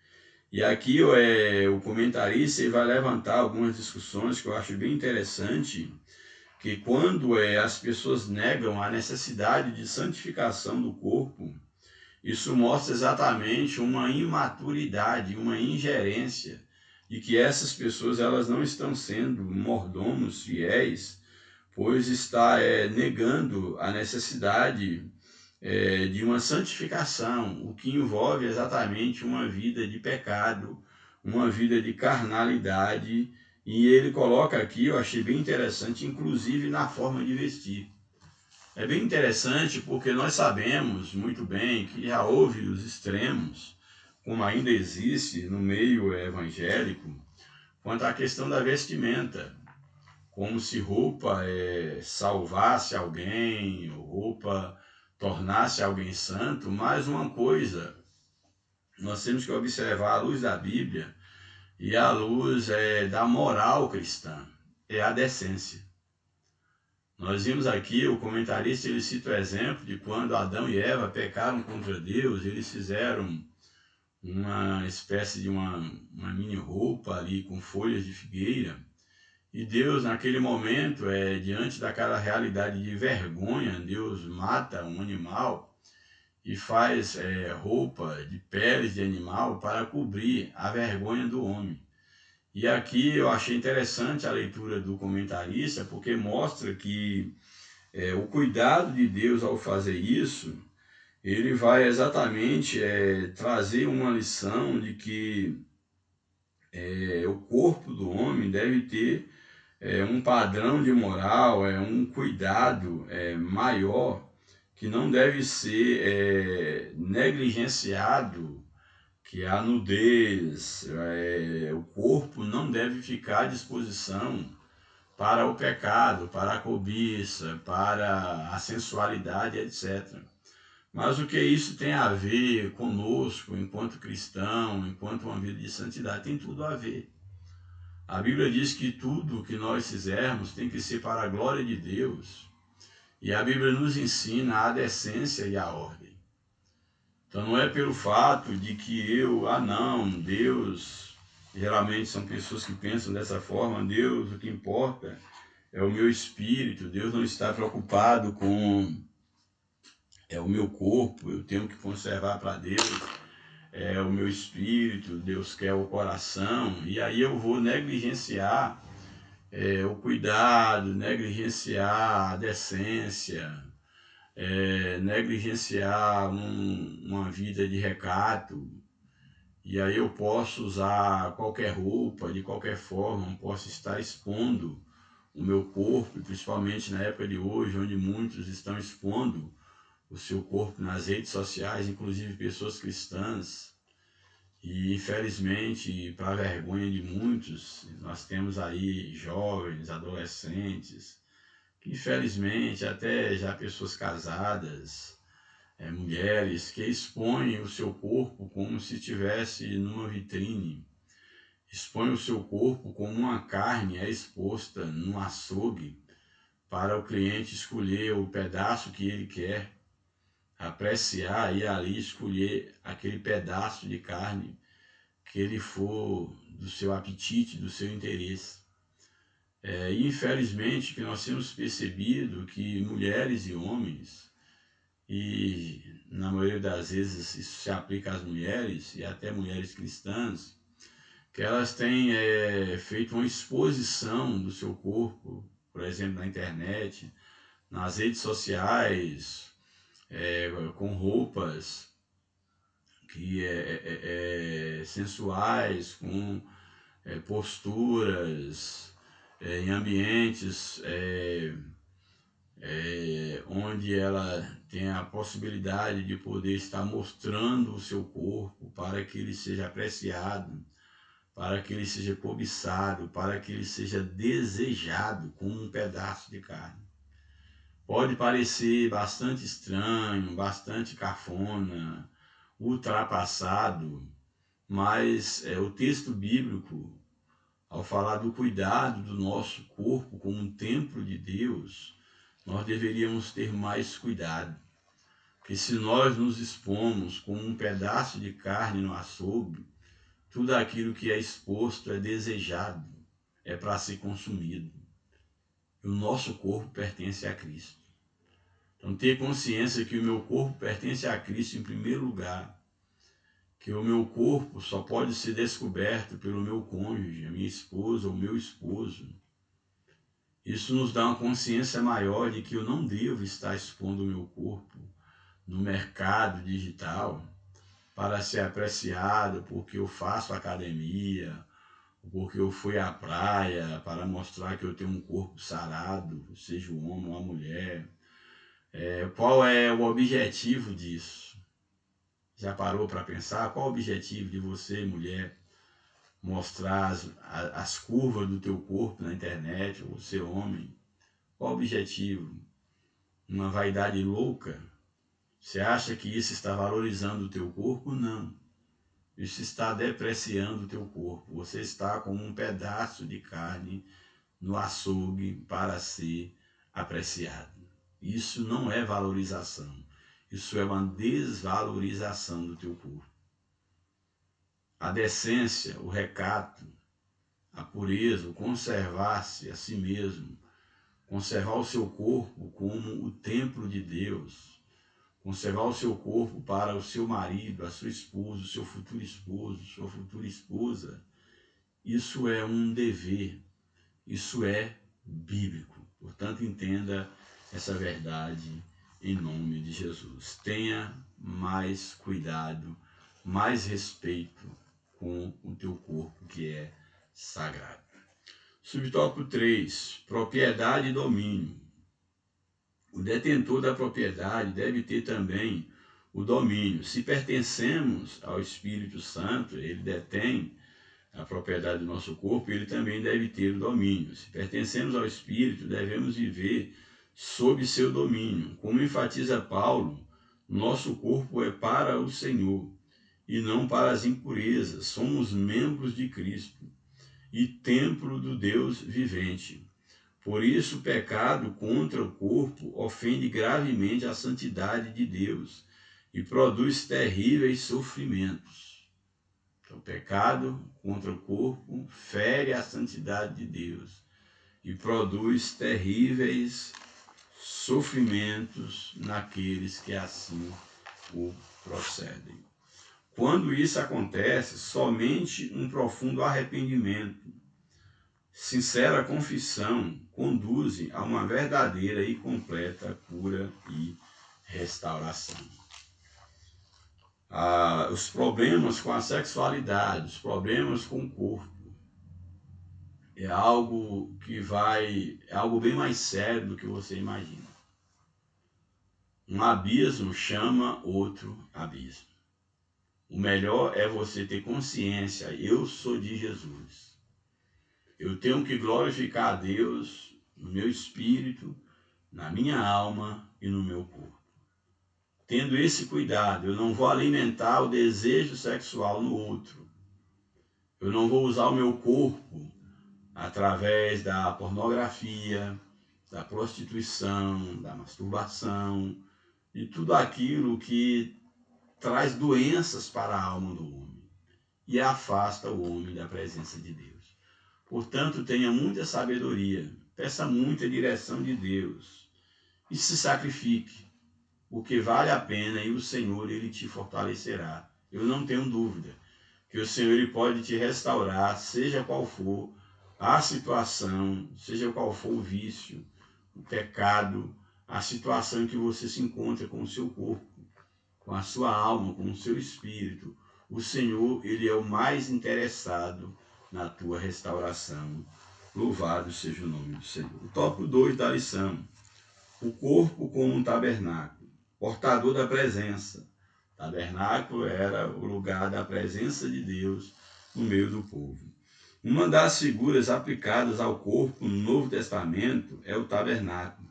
E aqui o comentarista vai levantar algumas discussões que eu acho bem interessante, que quando as pessoas negam a necessidade de santificação do corpo, isso mostra exatamente uma imaturidade, uma ingerência, de que essas pessoas elas não estão sendo mordomos fiéis, pois está negando a necessidade de uma santificação, o que envolve exatamente uma vida de pecado, uma vida de carnalidade, e ele coloca aqui, eu achei bem interessante, inclusive na forma de vestir. É bem interessante porque nós sabemos muito bem que já houve os extremos, como ainda existe no meio evangélico, quanto à questão da vestimenta, como se roupa salvasse alguém, roupa tornasse alguém santo. Mas uma coisa, nós temos que observar à luz da Bíblia e à luz da moral cristã, é a decência. Nós vimos aqui, o comentarista ele cita o exemplo de quando Adão e Eva pecaram contra Deus, eles fizeram uma espécie de uma mini roupa ali com folhas de figueira, e Deus naquele momento, diante daquela realidade de vergonha, Deus mata um animal e faz roupa de peles de animal para cobrir a vergonha do homem. E aqui eu achei interessante a leitura do comentarista, porque mostra que o cuidado de Deus ao fazer isso, ele vai exatamente trazer uma lição de que o corpo do homem deve ter um padrão de moral, um cuidado maior que não deve ser negligenciado, que a nudez, o corpo não deve ficar à disposição para o pecado, para a cobiça, para a sensualidade, etc. Mas o que isso tem a ver conosco, enquanto cristão, enquanto uma vida de santidade? Tem tudo a ver. A Bíblia diz que tudo que nós fizermos tem que ser para a glória de Deus. E a Bíblia nos ensina a decência e a ordem. Então não é pelo fato de que Deus, geralmente são pessoas que pensam dessa forma, Deus, o que importa é o meu espírito, Deus não está preocupado com o meu corpo, eu tenho que conservar para Deus o meu espírito, Deus quer o coração, e aí eu vou negligenciar o cuidado, negligenciar a decência, negligenciar uma vida de recato, e aí eu posso usar qualquer roupa, de qualquer forma, posso estar expondo o meu corpo, principalmente na época de hoje, onde muitos estão expondo o seu corpo nas redes sociais, inclusive pessoas cristãs, e infelizmente, para a vergonha de muitos, nós temos aí jovens, adolescentes, que infelizmente até já pessoas casadas, mulheres que expõem o seu corpo como se estivesse numa vitrine, expõem o seu corpo como uma carne exposta num açougue para o cliente escolher o pedaço que ele quer, apreciar e ali escolher aquele pedaço de carne que ele for do seu apetite, do seu interesse. E infelizmente que nós temos percebido que mulheres e homens, e na maioria das vezes isso se aplica às mulheres e até mulheres cristãs, que elas têm feito uma exposição do seu corpo, por exemplo, na internet, nas redes sociais, com roupas que sensuais, com posturas, em ambientes onde ela tem a possibilidade de poder estar mostrando o seu corpo para que ele seja apreciado, para que ele seja cobiçado, para que ele seja desejado como um pedaço de carne. Pode parecer bastante estranho, bastante cafona, ultrapassado, mas o texto bíblico, ao falar do cuidado do nosso corpo como um templo de Deus, nós deveríamos ter mais cuidado. Porque se nós nos expomos como um pedaço de carne no açougue, tudo aquilo que é exposto é desejado, é para ser consumido. E o nosso corpo pertence a Cristo. Então, ter consciência que o meu corpo pertence a Cristo em primeiro lugar, que o meu corpo só pode ser descoberto pelo meu cônjuge, a minha esposa ou meu esposo. Isso nos dá uma consciência maior de que eu não devo estar expondo o meu corpo no mercado digital para ser apreciado porque eu faço academia, porque eu fui à praia, para mostrar que eu tenho um corpo sarado, seja o homem ou a mulher. Qual é o objetivo disso? Já parou para pensar? Qual o objetivo de você, mulher, mostrar as curvas do teu corpo na internet, ou você, homem? Qual o objetivo? Uma vaidade louca? Você acha que isso está valorizando o teu corpo? Não. Isso está depreciando o teu corpo. Você está como um pedaço de carne no açougue para ser apreciado. Isso não é valorização. Isso é uma desvalorização do teu corpo. A decência, o recato, a pureza, o conservar-se a si mesmo, conservar o seu corpo como o templo de Deus, conservar o seu corpo para o seu marido, a sua esposa, o seu futuro esposo, sua futura esposa, isso é um dever, isso é bíblico. Portanto, entenda essa verdade em nome de Jesus. Tenha mais cuidado, mais respeito com o teu corpo que é sagrado. Subtópico 3, propriedade e domínio. O detentor da propriedade deve ter também o domínio. Se pertencemos ao Espírito Santo, ele detém a propriedade do nosso corpo, ele também deve ter o domínio. Se pertencemos ao Espírito, devemos viver sob seu domínio. Como enfatiza Paulo, nosso corpo é para o Senhor e não para as impurezas. Somos membros de Cristo e templo do Deus vivente. Por isso, o pecado contra o corpo ofende gravemente a santidade de Deus e produz terríveis sofrimentos. Então, o pecado contra o corpo fere a santidade de Deus e produz terríveis sofrimentos naqueles que assim o procedem. Quando isso acontece, somente um profundo arrependimento, sincera confissão conduzem a uma verdadeira e completa cura e restauração. Os problemas com a sexualidade, os problemas com o corpo, é algo bem mais sério do que você imagina. Um abismo chama outro abismo. O melhor é você ter consciência, eu sou de Jesus. Eu tenho que glorificar a Deus no meu espírito, na minha alma e no meu corpo. Tendo esse cuidado, eu não vou alimentar o desejo sexual no outro. Eu não vou usar o meu corpo através da pornografia, da prostituição, da masturbação, de tudo aquilo que traz doenças para a alma do homem e afasta o homem da presença de Deus. Portanto, tenha muita sabedoria, peça muita direção de Deus e se sacrifique, porque vale a pena e o Senhor ele te fortalecerá. Eu não tenho dúvida que o Senhor ele pode te restaurar, seja qual for a situação, seja qual for o vício, o pecado, a situação em que você se encontra com o seu corpo, com a sua alma, com o seu espírito. O Senhor, ele é o mais interessado na tua restauração. Louvado seja o nome do Senhor. O tópico 2 da lição. O corpo como um tabernáculo, portador da presença. O tabernáculo era o lugar da presença de Deus no meio do povo. Uma das figuras aplicadas ao corpo no Novo Testamento é o tabernáculo.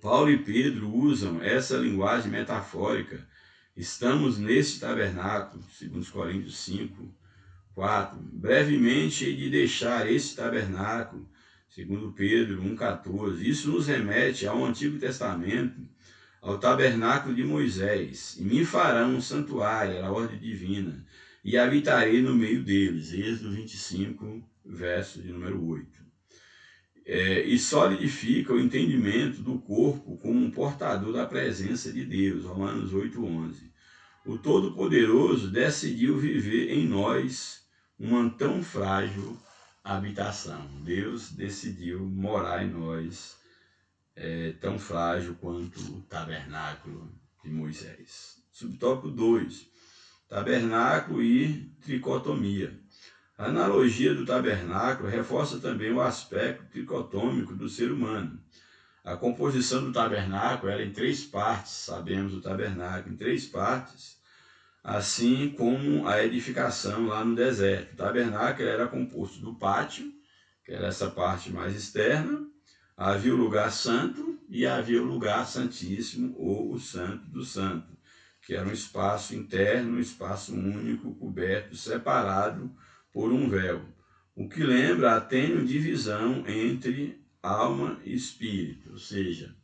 Paulo e Pedro usam essa linguagem metafórica. Estamos neste tabernáculo, segundo Coríntios 5, 4. Brevemente hei de deixar este tabernáculo, segundo Pedro 1,14. Isso nos remete ao Antigo Testamento, ao tabernáculo de Moisés. E me farão um santuário, era a ordem divina, e habitarei no meio deles. Êxodo 25, verso de número 8. E solidifica o entendimento do corpo como um portador da presença de Deus, Romanos 8,11. O Todo-Poderoso decidiu viver em nós uma tão frágil habitação. Deus decidiu morar em nós tão frágil quanto o tabernáculo de Moisés. Subtópico 2. Tabernáculo e tricotomia. A analogia do tabernáculo reforça também o aspecto tricotômico do ser humano. A composição do tabernáculo era em 3 partes, sabemos o tabernáculo em 3 partes, assim como a edificação lá no deserto. O tabernáculo era composto do pátio, que era essa parte mais externa, havia o lugar santo e havia o lugar santíssimo, ou o santo do santo, que era um espaço interno, um espaço único, coberto, separado por um véu, o que lembra a tênue divisão entre alma e espírito, ou seja,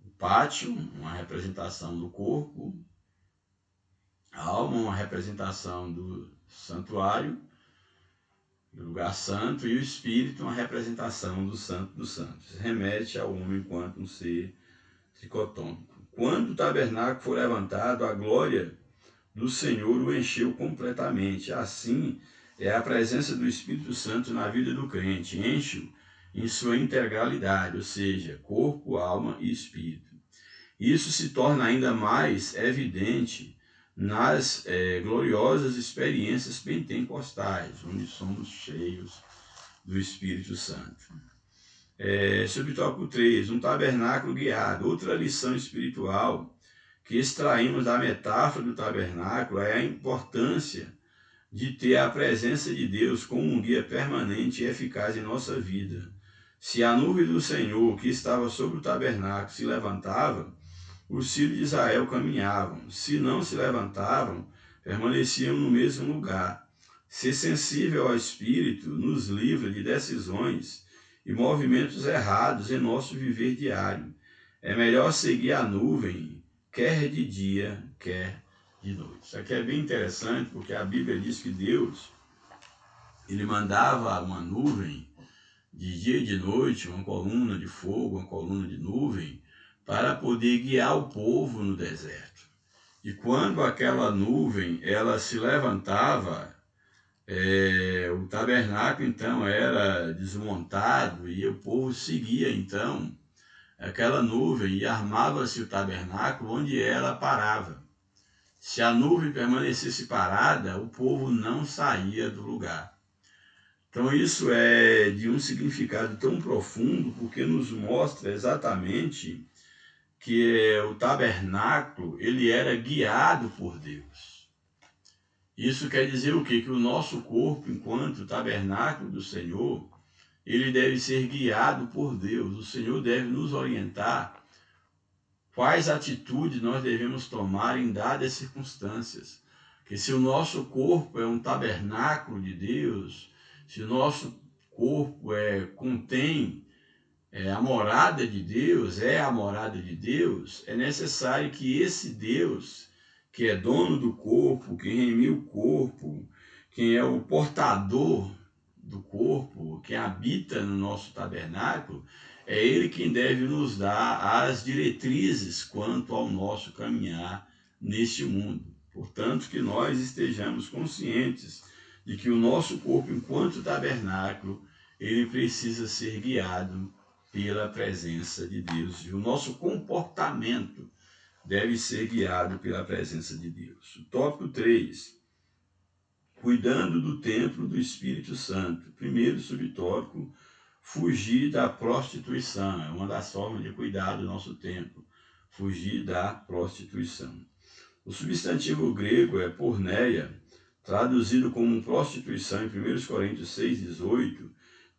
o pátio, uma representação do corpo, a alma, uma representação do santuário, do lugar santo, e o espírito, uma representação do santo dos santos. Remete ao homem enquanto um ser tricotômico. Quando o tabernáculo for levantado, a glória do Senhor o encheu completamente. Assim é a presença do Espírito Santo na vida do crente. Enche-o em sua integralidade, ou seja, corpo, alma e espírito. Isso se torna ainda mais evidente nas gloriosas experiências pentecostais, onde somos cheios do Espírito Santo. Subtópico 3, um tabernáculo guiado. Outra lição espiritual que extraímos da metáfora do tabernáculo é a importância de ter a presença de Deus como um guia permanente e eficaz em nossa vida. Se a nuvem do Senhor que estava sobre o tabernáculo se levantava, os filhos de Israel caminhavam. Se não se levantavam, permaneciam no mesmo lugar. Ser sensível ao Espírito nos livra de decisões e movimentos errados em nosso viver diário. É melhor seguir a nuvem, quer de dia, quer de noite. Isso aqui é bem interessante, porque a Bíblia diz que Deus, ele mandava uma nuvem de dia e de noite, uma coluna de fogo, uma coluna de nuvem, para poder guiar o povo no deserto. E quando aquela nuvem ela se levantava, o tabernáculo então era desmontado e o povo seguia então aquela nuvem e armava-se o tabernáculo onde ela parava. Se a nuvem permanecesse parada, o povo não saía do lugar. Então isso é de um significado tão profundo, porque nos mostra exatamente que o tabernáculo ele era guiado por Deus. Isso quer dizer o quê? Que o nosso corpo, enquanto tabernáculo do Senhor, ele deve ser guiado por Deus. O Senhor deve nos orientar quais atitudes nós devemos tomar em dadas circunstâncias. Porque se o nosso corpo é um tabernáculo de Deus, se o nosso corpo contém a morada de Deus, a morada de Deus, é necessário que esse Deus, que é dono do corpo, quem remiu o corpo, quem é o portador do corpo, quem habita no nosso tabernáculo, é Ele quem deve nos dar as diretrizes quanto ao nosso caminhar neste mundo. Portanto, que nós estejamos conscientes de que o nosso corpo, enquanto tabernáculo, ele precisa ser guiado pela presença de Deus. E o nosso comportamento deve ser guiado pela presença de Deus. O tópico 3, cuidando do templo do Espírito Santo. Primeiro subtópico, fugir da prostituição. É uma das formas de cuidar do nosso templo. Fugir da prostituição. O substantivo grego é porneia, traduzido como prostituição em 1 Coríntios 6,18,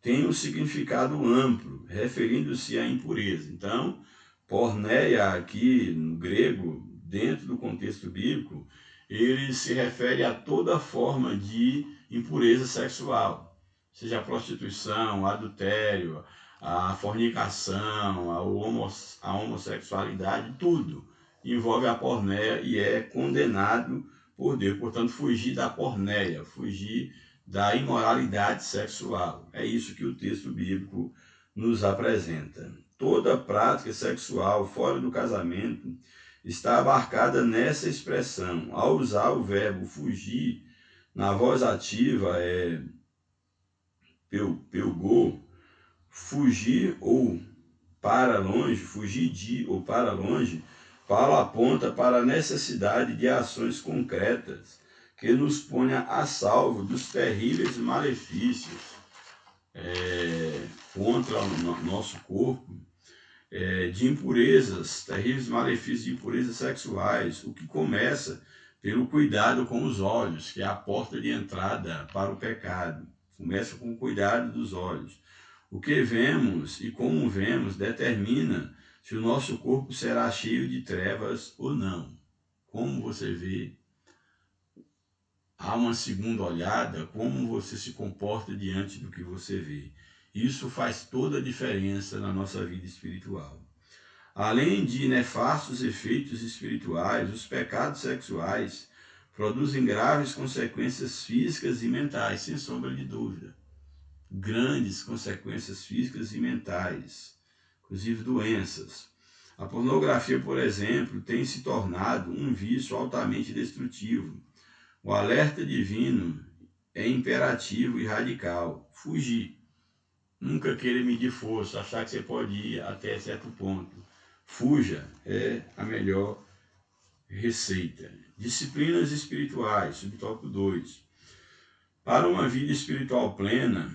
tem um significado amplo, referindo-se à impureza. Então, porneia aqui no grego, dentro do contexto bíblico, ele se refere a toda forma de impureza sexual, seja a prostituição, o adultério, a fornicação, a homossexualidade, tudo envolve a porneia e é condenado por Deus. Portanto, fugir da porneia, fugir da imoralidade sexual. É isso que o texto bíblico nos apresenta. Toda prática sexual fora do casamento está abarcada nessa expressão. Ao usar o verbo fugir, na voz ativa é peugô, fugir ou para longe, fugir de ou para longe, Paulo aponta para a necessidade de ações concretas que nos ponha a salvo dos terríveis malefícios contra o nosso corpo, de impurezas, terríveis malefícios de impurezas sexuais, o que começa pelo cuidado com os olhos, que é a porta de entrada para o pecado. Começa com o cuidado dos olhos. O que vemos e como vemos determina se o nosso corpo será cheio de trevas ou não. Como você vê, há uma segunda olhada, como você se comporta diante do que você vê. Isso faz toda a diferença na nossa vida espiritual. Além de nefastos efeitos espirituais, os pecados sexuais produzem graves consequências físicas e mentais, sem sombra de dúvida. Grandes consequências físicas e mentais, inclusive doenças. A pornografia, por exemplo, tem se tornado um vício altamente destrutivo. O alerta divino é imperativo e radical. Fugir. Nunca querer medir força, achar que você pode ir até certo ponto. Fuja é a melhor receita. Disciplinas espirituais, subtópico 2. Para uma vida espiritual plena,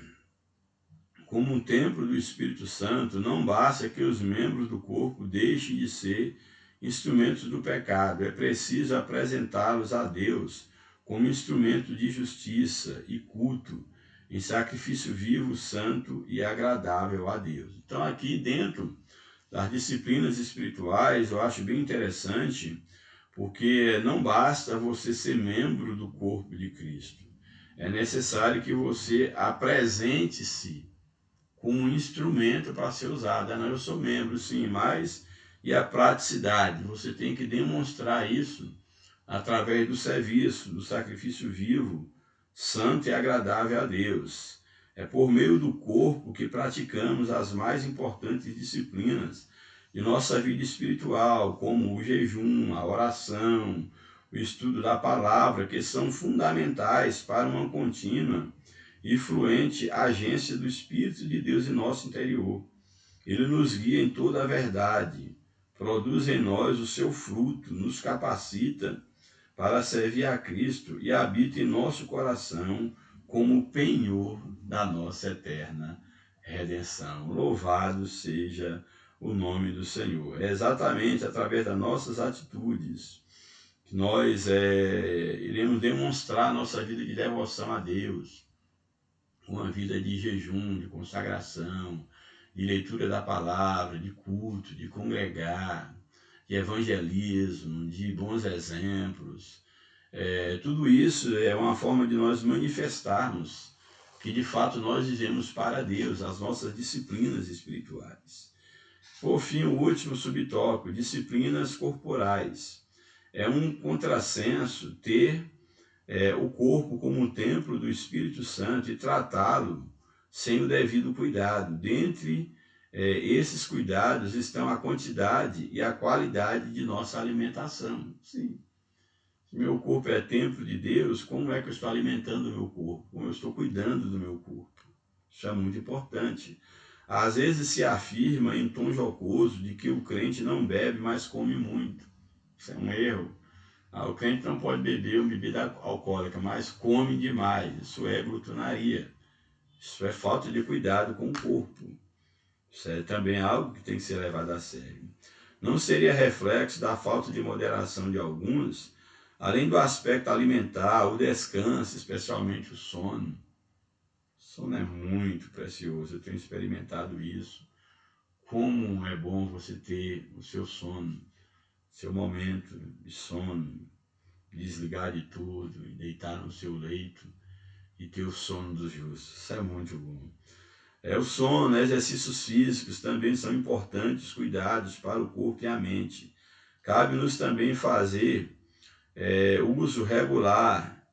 como um templo do Espírito Santo, não basta que os membros do corpo deixem de ser instrumentos do pecado. É preciso apresentá-los a Deus como instrumento de justiça e culto, em sacrifício vivo, santo e agradável a Deus. Então, aqui dentro das disciplinas espirituais, eu acho bem interessante, porque não basta você ser membro do corpo de Cristo. É necessário que você apresente-se como um instrumento para ser usado. Não, eu sou membro, sim, mas e a praticidade? Você tem que demonstrar isso através do serviço, do sacrifício vivo, santo e agradável a Deus. É por meio do corpo que praticamos as mais importantes disciplinas de nossa vida espiritual, como o jejum, a oração, o estudo da palavra, que são fundamentais para uma contínua e fluente agência do Espírito de Deus em nosso interior. Ele nos guia em toda a verdade, produz em nós o seu fruto, nos capacita para servir a Cristo e habita em nosso coração como penhor da nossa eterna redenção. Louvado seja o nome do Senhor. É exatamente através das nossas atitudes que nós iremos demonstrar nossa vida de devoção a Deus, uma vida de jejum, de consagração, de leitura da palavra, de culto, de congregar, de evangelismo, de bons exemplos. Tudo isso é uma forma de nós manifestarmos que de fato nós vivemos para Deus, as nossas disciplinas espirituais. Por fim, o último subtópico, disciplinas corporais. É um contrassenso ter o corpo como um templo do Espírito Santo e tratá-lo sem o devido cuidado. Dentre esses cuidados estão a quantidade e a qualidade de nossa alimentação. Sim. Se meu corpo é templo de Deus, como é que eu estou alimentando o meu corpo? Como eu estou cuidando do meu corpo? Isso é muito importante. Às vezes se afirma em tom jocoso de que o crente não bebe, mas come muito. Isso é um erro. O crente não pode beber uma bebida alcoólica, mas come demais. Isso é glutonaria. Isso é falta de cuidado com o corpo. Isso é também algo que tem que ser levado a sério. Não seria reflexo da falta de moderação de alguns, além do aspecto alimentar, o descanso, especialmente o sono. O sono é muito precioso, eu tenho experimentado isso. Como é bom você ter o seu sono, seu momento de sono, desligar de tudo e deitar no seu leito e ter o sono dos justos. Isso é muito bom. O sono, exercícios físicos também são importantes cuidados para o corpo e a mente. Cabe-nos também fazer uso regular,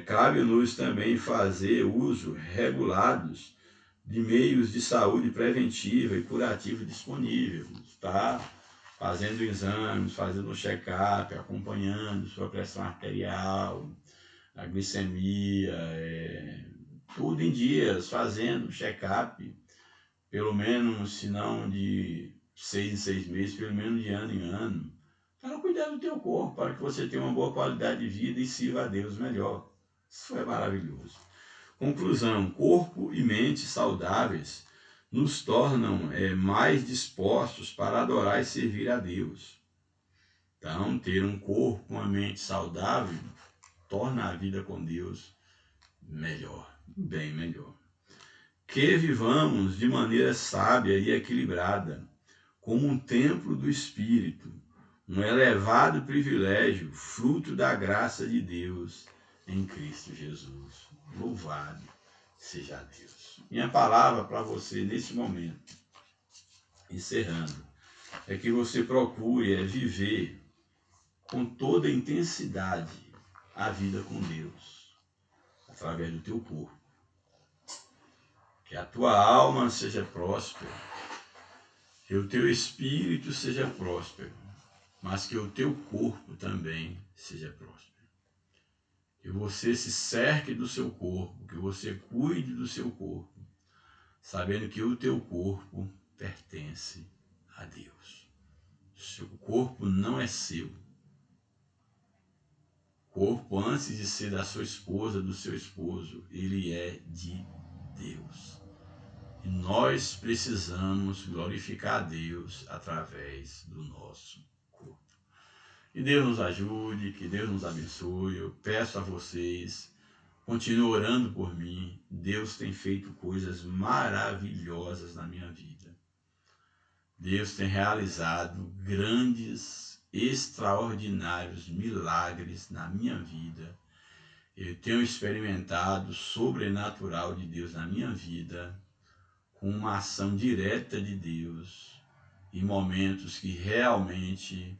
cabe-nos também fazer uso regulados de meios de saúde preventiva e curativa disponíveis, tá? Fazendo exames, fazendo um check-up, acompanhando sua pressão arterial, a glicemia, tudo em dias, fazendo check-up, pelo menos, se não de 6 em 6 meses, pelo menos de ano em ano, para cuidar do teu corpo, para que você tenha uma boa qualidade de vida e sirva a Deus melhor. Isso é maravilhoso. Conclusão, corpo e mente saudáveis nos tornam mais dispostos para adorar e servir a Deus. Então, ter um corpo, uma mente saudável, torna a vida com Deus melhor, bem melhor. Que vivamos de maneira sábia e equilibrada, como um templo do Espírito, um elevado privilégio, fruto da graça de Deus em Cristo Jesus. Louvado seja Deus. Minha palavra para você nesse momento, encerrando, é que você procure viver com toda a intensidade a vida com Deus, através do teu corpo. Que a tua alma seja próspera, que o teu espírito seja próspero, mas que o teu corpo também seja próspero. Que você se cerque do seu corpo, que você cuide do seu corpo, sabendo que o teu corpo pertence a Deus. O seu corpo não é seu. O corpo, antes de ser da sua esposa, do seu esposo, ele é de Deus. nós precisamos glorificar a Deus através do nosso corpo. Que Deus nos ajude, que Deus nos abençoe. Eu peço a vocês, continuem orando por mim. Deus tem feito coisas maravilhosas na minha vida. Deus tem realizado grandes, extraordinários milagres na minha vida. Eu tenho experimentado o sobrenatural de Deus na minha vida, com uma ação direta de Deus, em momentos que realmente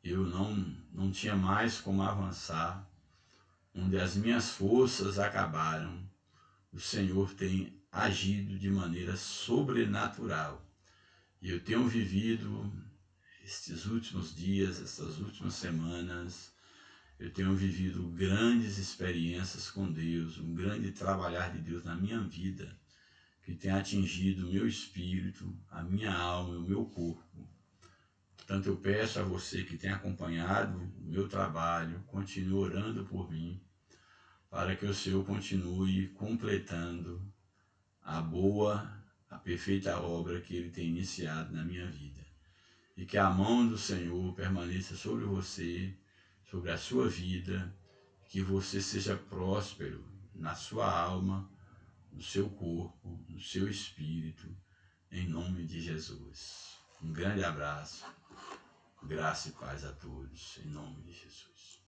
eu não tinha mais como avançar, onde as minhas forças acabaram. O Senhor tem agido de maneira sobrenatural. E eu tenho vivido estes últimos dias, essas últimas semanas, eu tenho vivido grandes experiências com Deus, um grande trabalhar de Deus na minha vida, que tem atingido o meu espírito, a minha alma e o meu corpo. Portanto, eu peço a você que tem acompanhado o meu trabalho, continue orando por mim, para que o Senhor continue completando a boa, a perfeita obra que Ele tem iniciado na minha vida. E que a mão do Senhor permaneça sobre você, sobre a sua vida, que você seja próspero na sua alma, no seu corpo, no seu espírito, em nome de Jesus. Um grande abraço, graça e paz a todos, em nome de Jesus.